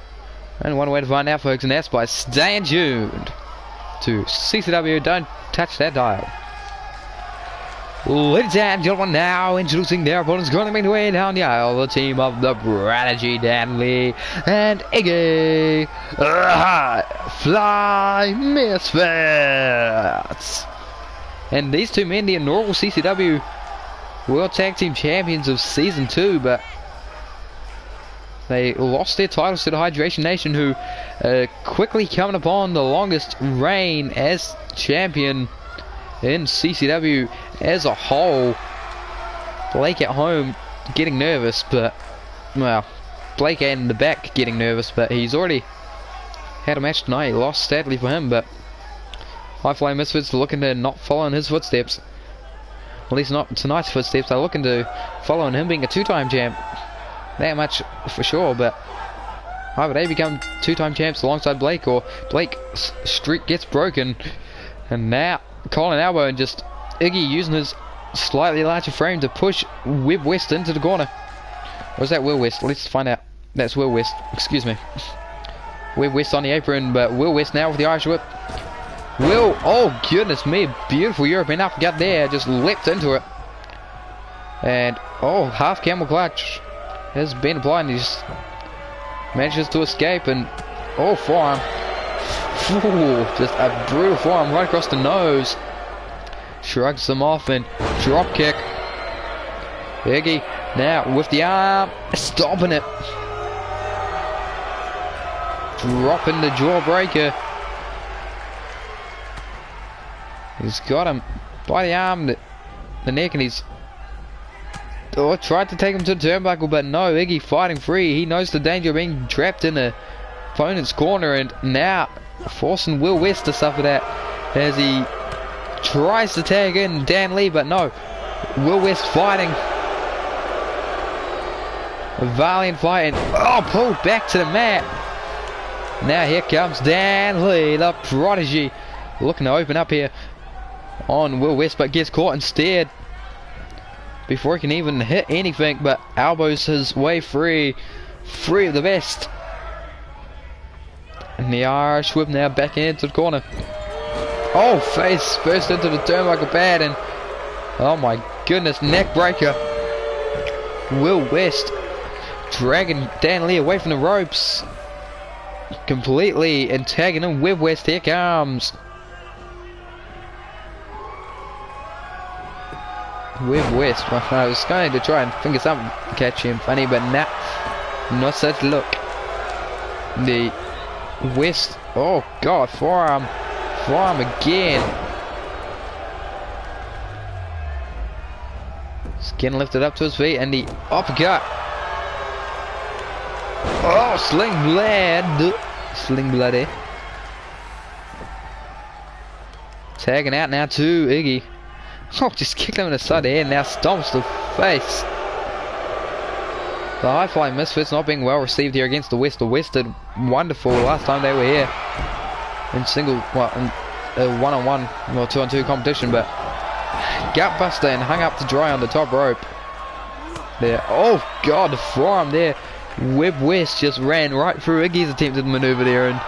And one way to find out, folks, and that's by staying tuned to CCW. Don't touch that dial. Ladies and gentlemen, now introducing their opponents, currently making their way down the aisle, the team of the Prodigy, Danley and Iggy Fly Misfits. And these two men, the inaugural CCW World Tag Team Champions of Season 2, but they lost their titles to the Hydration Nation, who quickly coming upon the longest reign as champion in CCW as a whole. Blake at home getting nervous, but, well, Blake in the back getting nervous, but he's already had a match tonight. He lost sadly for him, but High Fly Misfits are looking to not follow in his footsteps. At least not tonight's footsteps. They're looking to follow in him being a two-time champ. That much for sure, but either they become two-time champs alongside Blake, or Blake's streak gets broken, and now Colin Elbow and just Iggy using his slightly larger frame to push Webb West into the corner. Or is that Will West? Let's find out. That's Will West. Excuse me. Webb West on the apron, but Will West now with the Irish Whip. Will, oh goodness me, beautiful European uppercut there, just leapt into it. And, oh, half camel clutch has been applied, and he just manages to escape, and, oh, forearm. Ooh, just a brutal forearm right across the nose. Shrugs them off and drop kick. Iggy now with the arm, stomping it. Dropping the jawbreaker. He's got him by the arm, the neck, and he's tried to take him to the turnbuckle, but no, Iggy fighting free. He knows the danger of being trapped in the opponent's corner, and now forcing Will West to suffer that as he tries to tag in Dan Lee, but no, Will West fighting a valiant fight, and pulled back to the mat. Now here comes Dan Lee, the Prodigy, looking to open up here on Will West, but gets caught instead before he can even hit anything, but elbows his way free of the vest. And the Irish Whip now back into the corner. Oh, face first into the turnbuckle pad, and oh my goodness, neck breaker. Will West dragging Dan Lee away from the ropes. Completely and tagging him with West. Here comes. With West. I was going to try and think of something to catch him funny, but nah. Not such luck. The West. Oh god, forearm. Forearm again. Skin lifted up to his feet and the uppercut. Oh, sling blood. Sling bloody. Tagging out now to Iggy. Oh, just kicked him in the side of the head. Now stomps the face. The High Flying Misfits not being well received here against the West. The West did wonderful last time they were here in single, well, in a one-on-one or two-on-two competition, but gutbuster and hung up to dry on the top rope. There. Oh god, the forearm there. Webb West just ran right through Iggy's attempted maneuver there and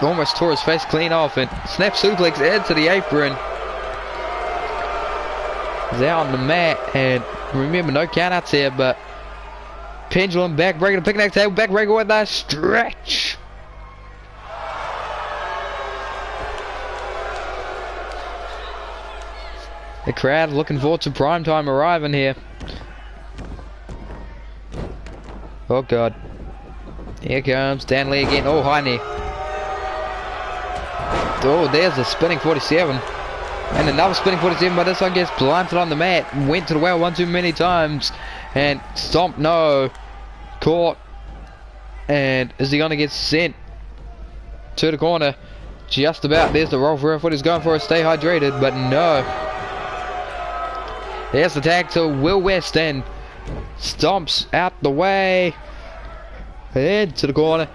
almost tore his face clean off and snap suplex into the apron. He's out on the mat, and remember, no countouts here, but pendulum backbreaker to picnic table, backbreaker with a stretch. The crowd looking forward to prime time arriving here. Oh god. Here comes Dan Lee again. Oh, high knee. Oh, there's a spinning 47. And another spinning 47, but this one gets planted on the mat. Went to the well one too many times. And stomp, no. Caught. And is he going to get sent to the corner? Just about. There's the roll for it. He's going for a stay hydrated, but no. There's the tag to Will West and stomps out the way. Head to the corner.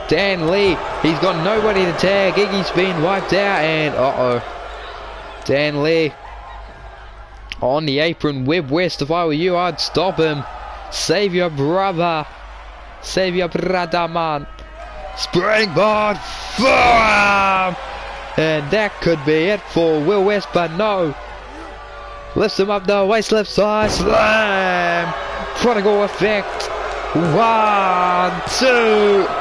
Dan Lee. He's got nobody to tag. Iggy's been wiped out and uh-oh. Dan Lee on the apron. Webb West, if I were you, I'd stop him. Save your brother. Save your brother, man. Springboard forearm. And that could be it for Will West, but no. Lifts him up the waist, left side, slam. Prodigal effect. 1, 2.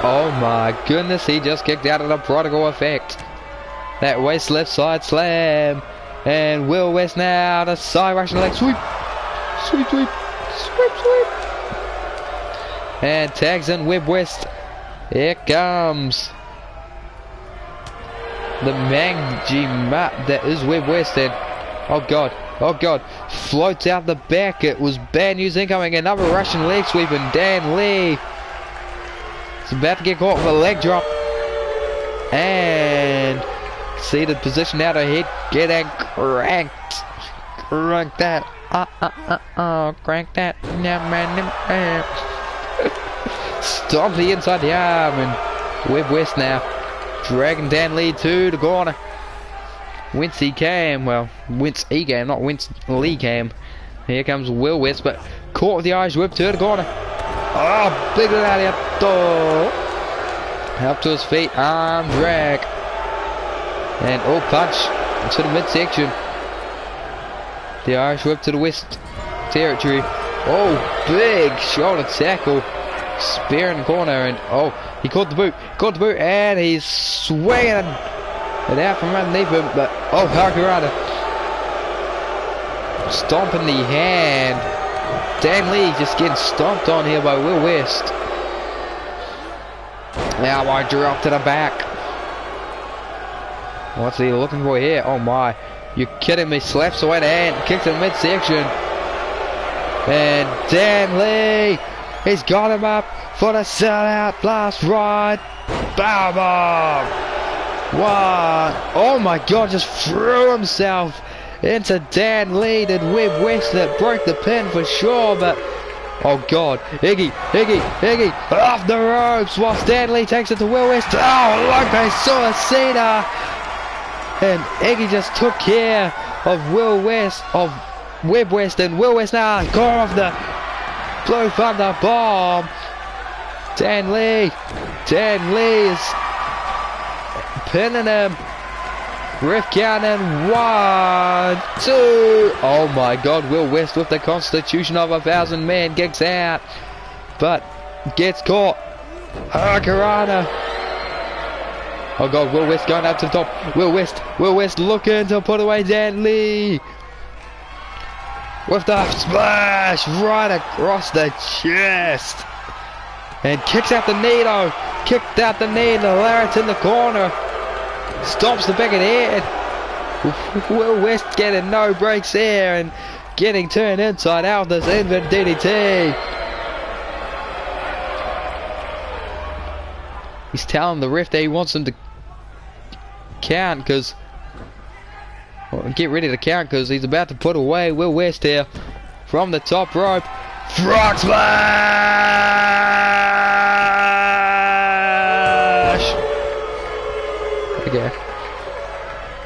Oh my goodness, he just kicked out of the prodigal effect. That waist left side slam. And Will West now, the side Russian leg sweep. Sweep, sweep. Sweep, sweep. And tags in Webb West. Here comes the mangy map that is Webb West. And oh god. Oh god, floats out the back. It was bad news incoming. Another Russian leg sweep, and Dan Lee is about to get caught with a leg drop. And seated position out ahead, getting cranked. Crank that. Crank that. Stomp the inside the arm, and Webb West now dragging Dan Lee to the corner. Whence he came, well, whence he came, not whence Lee came. Here comes Will West, but caught with the Irish whip to the corner. Oh, big gladiator. Up to his feet, arm drag. And oh, punch to the midsection. The Irish whip to the West territory. Oh, big shoulder tackle. Spear in the corner, and oh, he caught the boot, and he's swinging it out from underneath him, but oh, Hurricanrana stomping the hand. Dan Lee just getting stomped on here by Will West. Now I drop to the back. What's he looking for here? Oh my, you're kidding me. Slaps away the hand, kicks in midsection, and Dan Lee, he's got him up for the sellout blast ride. Power bomb. One. Oh my god, just threw himself into Dan Lee. Did Webb West that broke the pin for sure, but oh god, Iggy off the ropes while Dan Lee takes it to Will West. Oh, Lope Suicida. And Iggy just took care of Webb West, and Will West now got off the Blue Thunder bomb. Dan Lee is pinning him. Ref count and 1, 2. Oh my God, Will West with the constitution of 1,000 men kicks out, but gets caught. Karana. Oh God, Will West going up to the top. Will West looking to put away Dan Lee. With the splash right across the chest. And kicks out the knee though. Kicked out the knee, the Larrett in the corner. Stops the back of the head. Will West getting no breaks there and getting turned inside out this invert DDT. He's telling the ref that he wants him to count because get ready to count because he's about to put away Will West here from the top rope. Frog splash! Okay.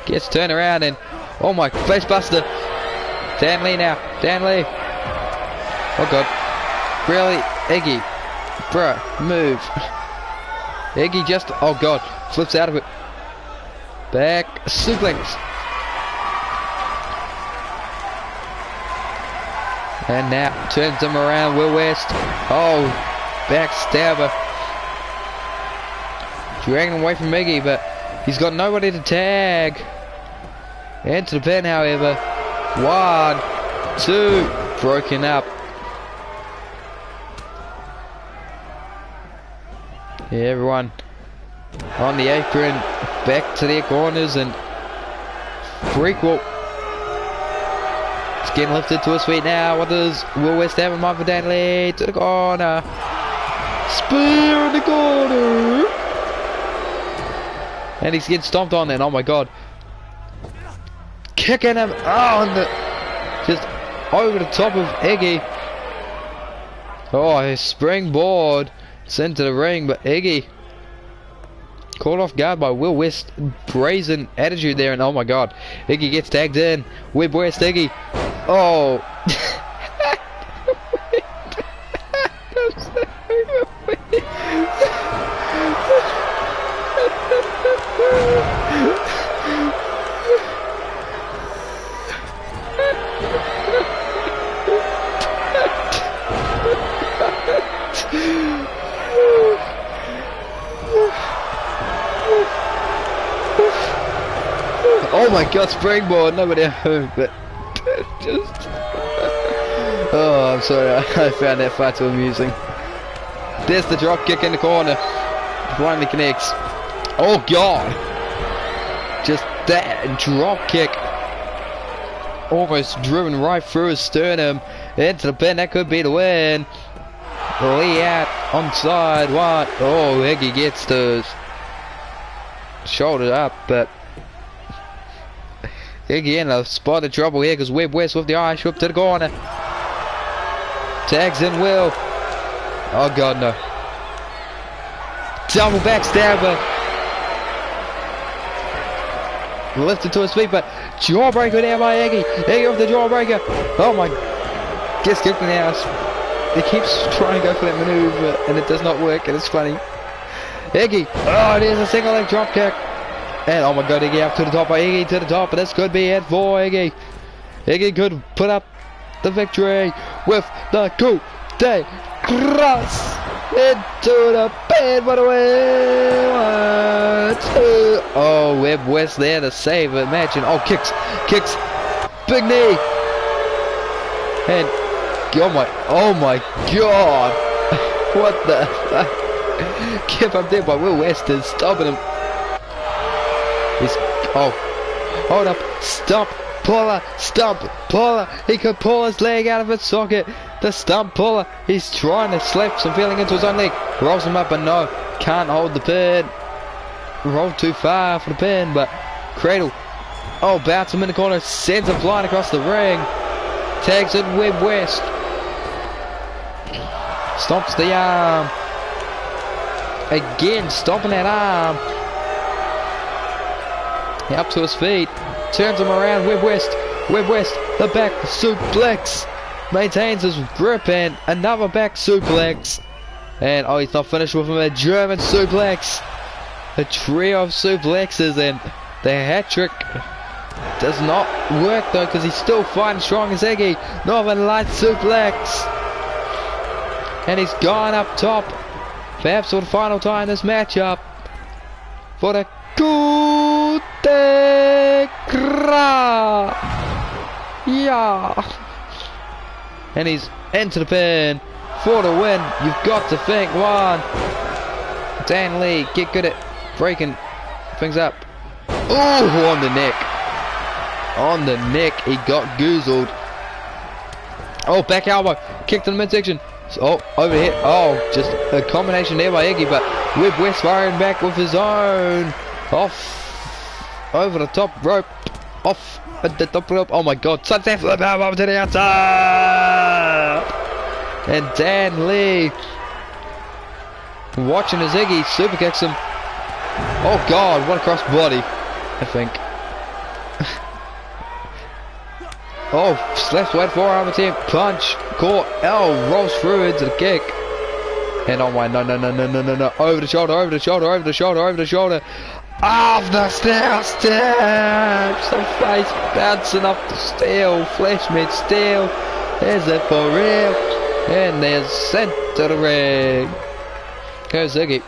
Gets turned around and oh my, face buster. Dan Lee now. Dan Lee. Oh God. Really? Iggy. Bro, move. Iggy just, oh God, flips out of it. Back suplex. And now turns him around, Will West. Oh, backstabber. Dragging him away from Iggy, but he's got nobody to tag. Into the pin, however. 1, 2, broken up. Yeah, everyone on the apron, back to their corners, and Freakle. It's getting lifted to his feet now. What does Will West have in mind for Dan Lee? To the corner. Spear in the corner. And he's getting stomped on then. Oh my God. Kicking him. Oh, and just over the top of Iggy. Oh, his springboard. It's into the ring, but Iggy caught off guard by Will West. Brazen attitude there, and oh my God, Iggy gets tagged in. Web West, Iggy. Oh. Oh my God, springboard, nobody home, but just oh, I'm sorry, I found that far too amusing. There's the drop kick in the corner. Finally connects. Oh God, just that drop kick, almost driven right through his sternum into the pin. That could be the win. Lee out on side one. Oh, Iggy gets the shoulder up, but Iggy in a spot of trouble here because Webb West with the Irish whip to the corner. Tags in Will. Oh God, no. Double backstabber. Lifted to his feet, but jawbreaker there by Iggy. Iggy with the jawbreaker. Oh my. Gets kicked in the house. He keeps trying to go for that maneuver and it does not work, and it's funny. Iggy. Oh, there's a single leg drop kick. And oh my God, Iggy up to the top by Iggy to the top, but this could be it for Iggy. Iggy could put up the victory with the coup de grace into the pin. What a win! 1, 2. Oh, Webb West there to save it. Imagine. Oh, kicks, big knee, and oh my God, what the fuck? Kept up there by Will West is stopping him. He's, oh, hold up, stump puller. He could pull his leg out of its socket. The stump puller. He's trying to slap some feeling into his own leg. Rolls him up, but no, can't hold the pin. Rolled too far for the pin, but cradle. Oh, bounce him in the corner, sends him flying across the ring. Tags in Webb West. Stomps the arm. Again, stomping that arm. Up to his feet, turns him around. Webb West, the back suplex, maintains his grip, and another back suplex, and oh, he's not finished with him. A German suplex, a trio of suplexes, and The hat trick does not work though, because he's still fighting strong as Iggy. Northern Light suplex. And he's gone up top. Perhaps for the final time in this matchup. For the coup de grace. Yeah. And he's into the pin for the win. You've got to think. One. Dan Lee, get good at breaking things up. Oh, on the neck. On the neck, he got goozled. Oh, back elbow. Kicked in the midsection. Oh, overhead. Oh, just a combination there by Iggy, but Webb West firing back with his own. Off. Over the top rope. Off at the top rope. Oh my god. Sunset flip powerbomb to the outside. And Dan Lee watching as Iggy super kicks him. Oh god, what a cross body, I think. Oh, slaps right forearm attempt, punch, caught, oh, rolls through into the kick. And oh my, no, over the shoulder, over the shoulder, over the shoulder, over the shoulder. Off the steel steps, the face bouncing off the steel, flesh meets steel. Is it for real? And there's sent to the ring. Goes Iggy.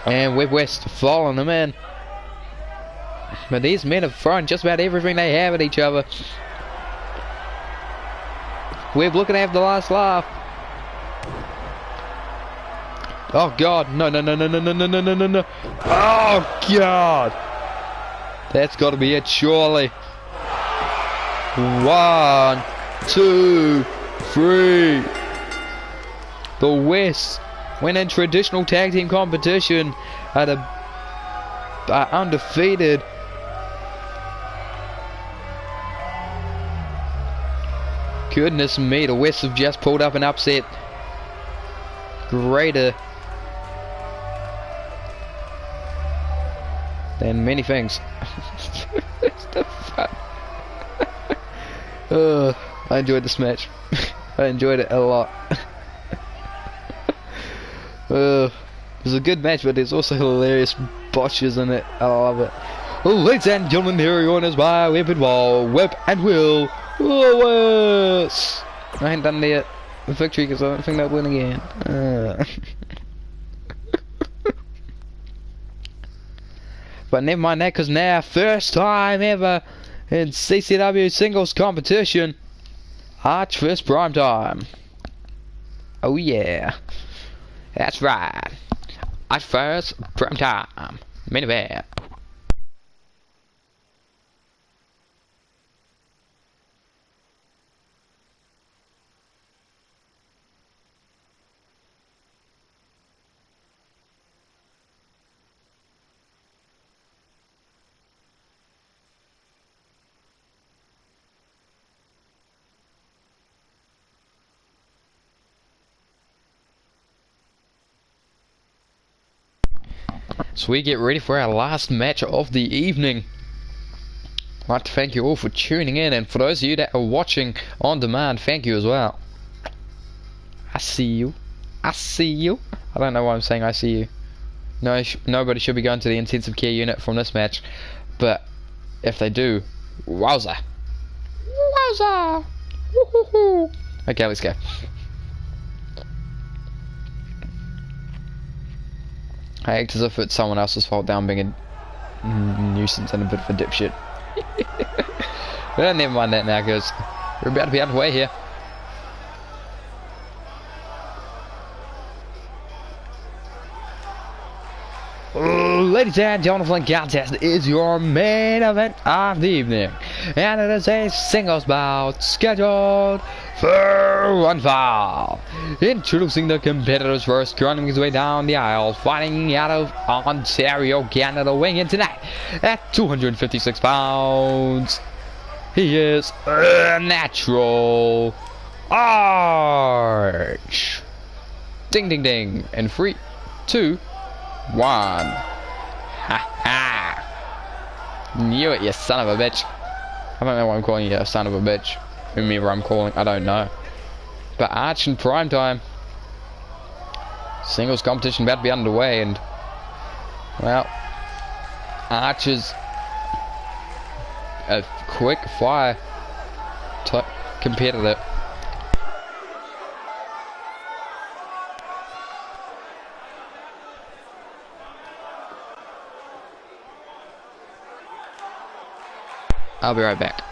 And Webb West following them in. But these men have thrown just about everything they have at each other. Webb looking to have the last laugh. Oh god, no. Oh god. That's got to be it, surely. 1, 2, 3. The West went in traditional tag team competition at a undefeated. Goodness me, the West have just pulled up an upset greater than many things. It's the fun. I enjoyed this match. I enjoyed it a lot. It was a good match, but there's also hilarious botches in it. I love it. Well, ladies and gentlemen, here are is by Webb and Webb and Will Lewis. I ain't done the victory because I don't think they'll win again. But never mind that, because now, first time ever in CCW singles competition, Arch vs Primetime. Oh yeah. That's right. Arch vs Primetime. Main event. So we get ready for our last match of the evening. I'd like to thank you all for tuning in, and for those of you that are watching on demand, thank you as well. I see you. I see you. I don't know why I'm saying I see you. No, nobody should be going to the intensive care unit from this match, but if they do, wowza. Wowza. Woohoo. Okay, let's go. I act as if it's someone else's fault down being a nuisance and a bit of a dipshit. But never mind that now, because we're about to be underway here. Ladies and gentlemen, contest is your main event of the evening, and it is a singles bout scheduled for one fall. Introducing the competitors first, running his way down the aisle, fighting out of Ontario, Canada, weighing in tonight at 256 pounds. He is a natural Arch. Ding ding ding, and 3, 2, 1. Ha ha! Knew it, you son of a bitch. I don't know why I'm calling you a son of a bitch. Whomever I'm calling, I don't know. But Arch and Primetime. Singles competition about to be underway, and well, Arch is a quick fire type competitor. I'll be right back.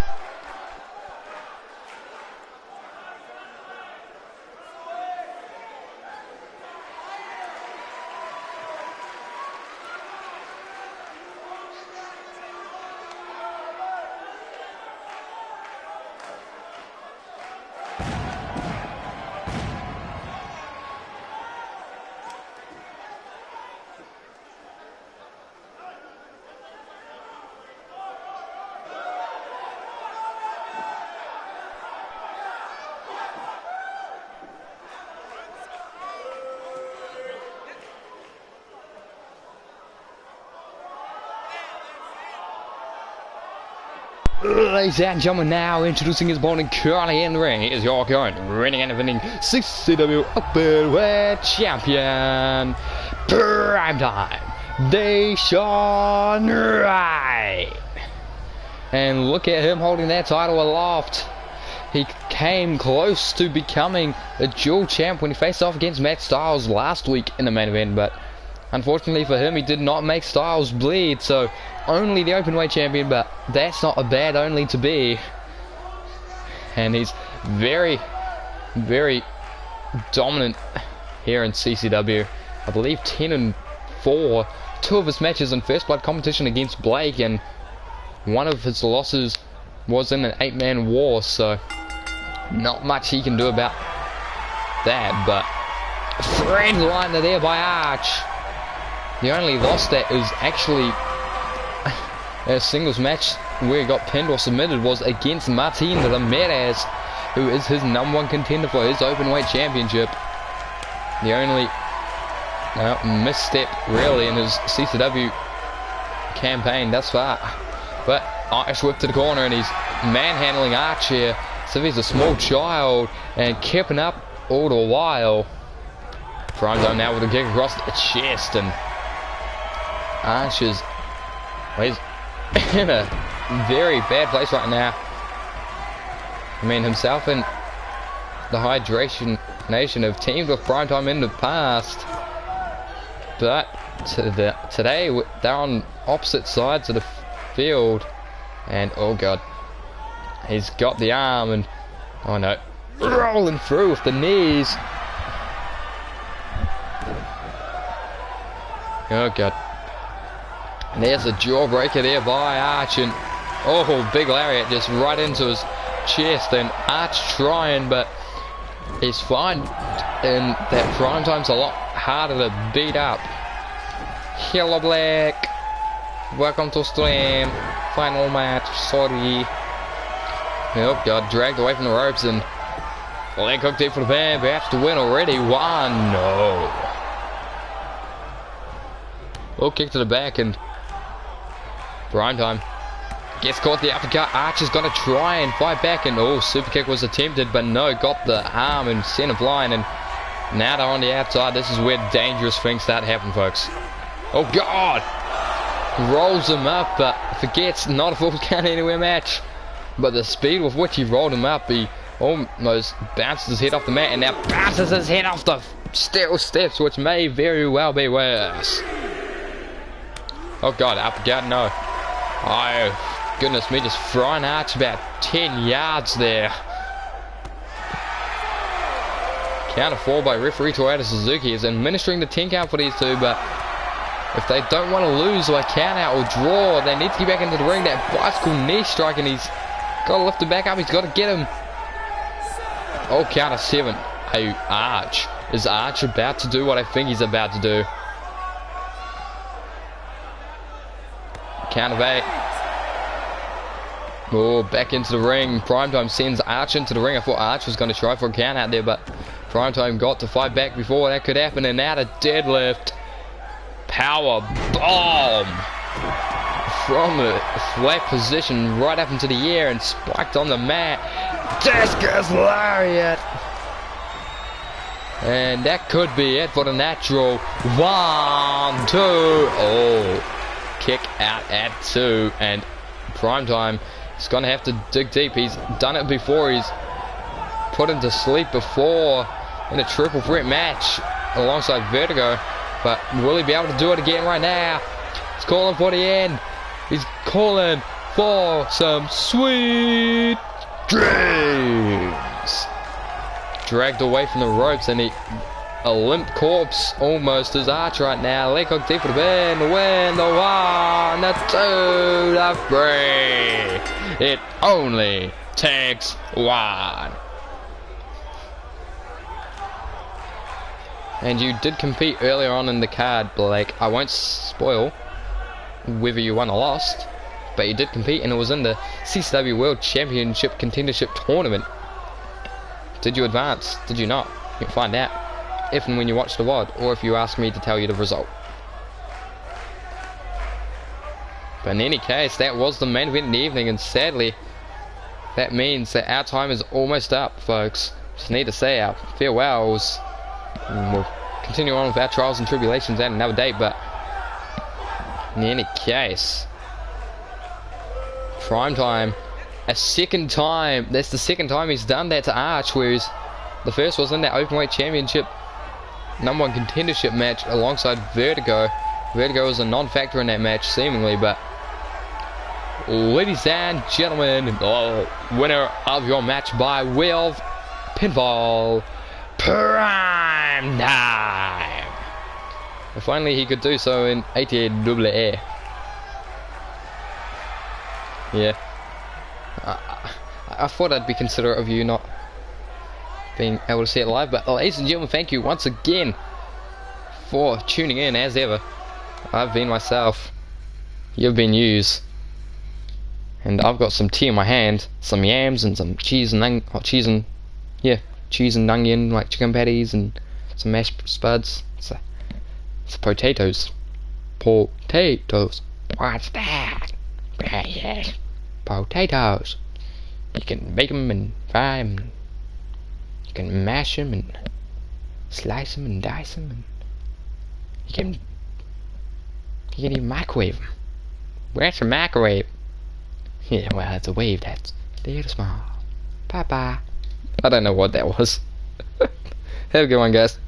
Ladies and gentlemen, now introducing his opponent currently in the ring is your current reigning and defending CCW Openweight Champion, Primetime Deshaun Wright. And look at him holding that title aloft. He came close to becoming a dual champ when he faced off against Matt Styles last week in the main event, but unfortunately for him, he did not make Styles bleed, so only the Openweight Champion, but that's not a bad only to be. And he's very, very dominant here in CCW. I believe 10-4. 2 of his matches in First Blood competition against Blake, and one of his losses was in an 8-man war, so not much he can do about that. But friend liner there by Arch. The only loss that is actually a singles match where he got pinned or submitted was against Martin Ramirez, who is his #1 contender for his Openweight Championship. The only misstep really in his CCW campaign thus far. But Arch whipped to the corner and he's manhandling Arch here. So he's a small child and keeping up all the while. Primetime now with a kick across the chest, and Arch is, well, he's in a very bad place right now. I mean, himself and the Hydration Nation have teamed with Primetime in the past, but today they're on opposite sides of the field. And oh god, he's got the arm, and oh no, rolling through with the knees. Oh god. And there's a jawbreaker there by Arch, and oh, big lariat just right into his chest, and Arch trying, but he's fine. And that Primetime's a lot harder to beat up. Hello Black, welcome to stream. Final match, sorry. Oh god, dragged away from the ropes, and leg hook deep for the pin, perhaps to win already. 1, no. Oh, kick to the back, and Primetime gets caught the uppercut. Arch is going to try and fight back, and oh, super kick was attempted, but no, got the arm and sent him flying, and now they're on the outside. This is where dangerous things start to happen, folks. Oh god! Rolls him up, but forgets not a full count anywhere match. But the speed with which he rolled him up, he almost bounced his head off the mat, and now bounces his head off the steel steps, which may very well be worse. Oh god, uppercut, no. Oh, goodness me, just frying Arch about 10 yards there. Counter 4 by referee Toyota Suzuki is administering the 10 count for these two, but if they don't want to lose by count out or draw, they need to get back into the ring. That bicycle knee strike, and he's got to lift him back up. He's got to get him. Oh, counter 7. Hey, Arch. Is Arch about to do what I think he's about to do? Count of 8. Oh, back into the ring. Primetime sends Arch into the ring. I thought Arch was going to try for a count out there, but Primetime got to fight back before that could happen, and now the deadlift. Power bomb from a flat position right up into the air and spiked on the mat. Discus lariat. And that could be it for the natural. 1, 2. Oh, kick out at 2, and Primetime He's gonna have to dig deep. He's done it before. He's put him to sleep before in a triple threat match alongside Vertigo. But will he be able to do it again right now? He's calling for the end. He's calling for some sweet dreams. Dragged away from the ropes, and a limp corpse almost is Arch right now. Leg hook deep for the win, the 1, the 2, the 3. It only takes one. And you did compete earlier on in the card, Blake. I won't spoil whether you won or lost, but you did compete, and it was in the CCW World Championship Contendership Tournament. Did you advance? Did you not? You'll find out if and when you watch the VOD, or if you ask me to tell you the result. But in any case, that was the main event in the evening, and sadly, that means that our time is almost up, folks. Just need to say our farewells. And we'll continue on with our trials and tribulations at another date, but in any case, Prime Time, a second time. That's the second time he's done that to Arch, whereas the first was in that Openweight Championship #1 contendership match alongside Vertigo. Vertigo was a non-factor in that match, seemingly, but ladies and gentlemen, the winner of your match by way of pinfall, Prime Time. If only he could do so in ATAAA. Yeah. I thought I'd be considerate of you not being able to see it live, but ladies and gentlemen, thank you once again for tuning in as ever. I've been myself, you've been yous, and I've got some tea in my hand, some yams and some cheese and cheese and onion, like chicken patties, and some mashed spuds. It's potatoes. Potatoes. What's that? Yes. Potatoes. You can bake them and fry them. You can mash them and slice them and dice them. And you can even microwave them. Where's the microwave? Yeah, well, it's a wave that's little small. Bye bye. I don't know what that was. Have a good one, guys.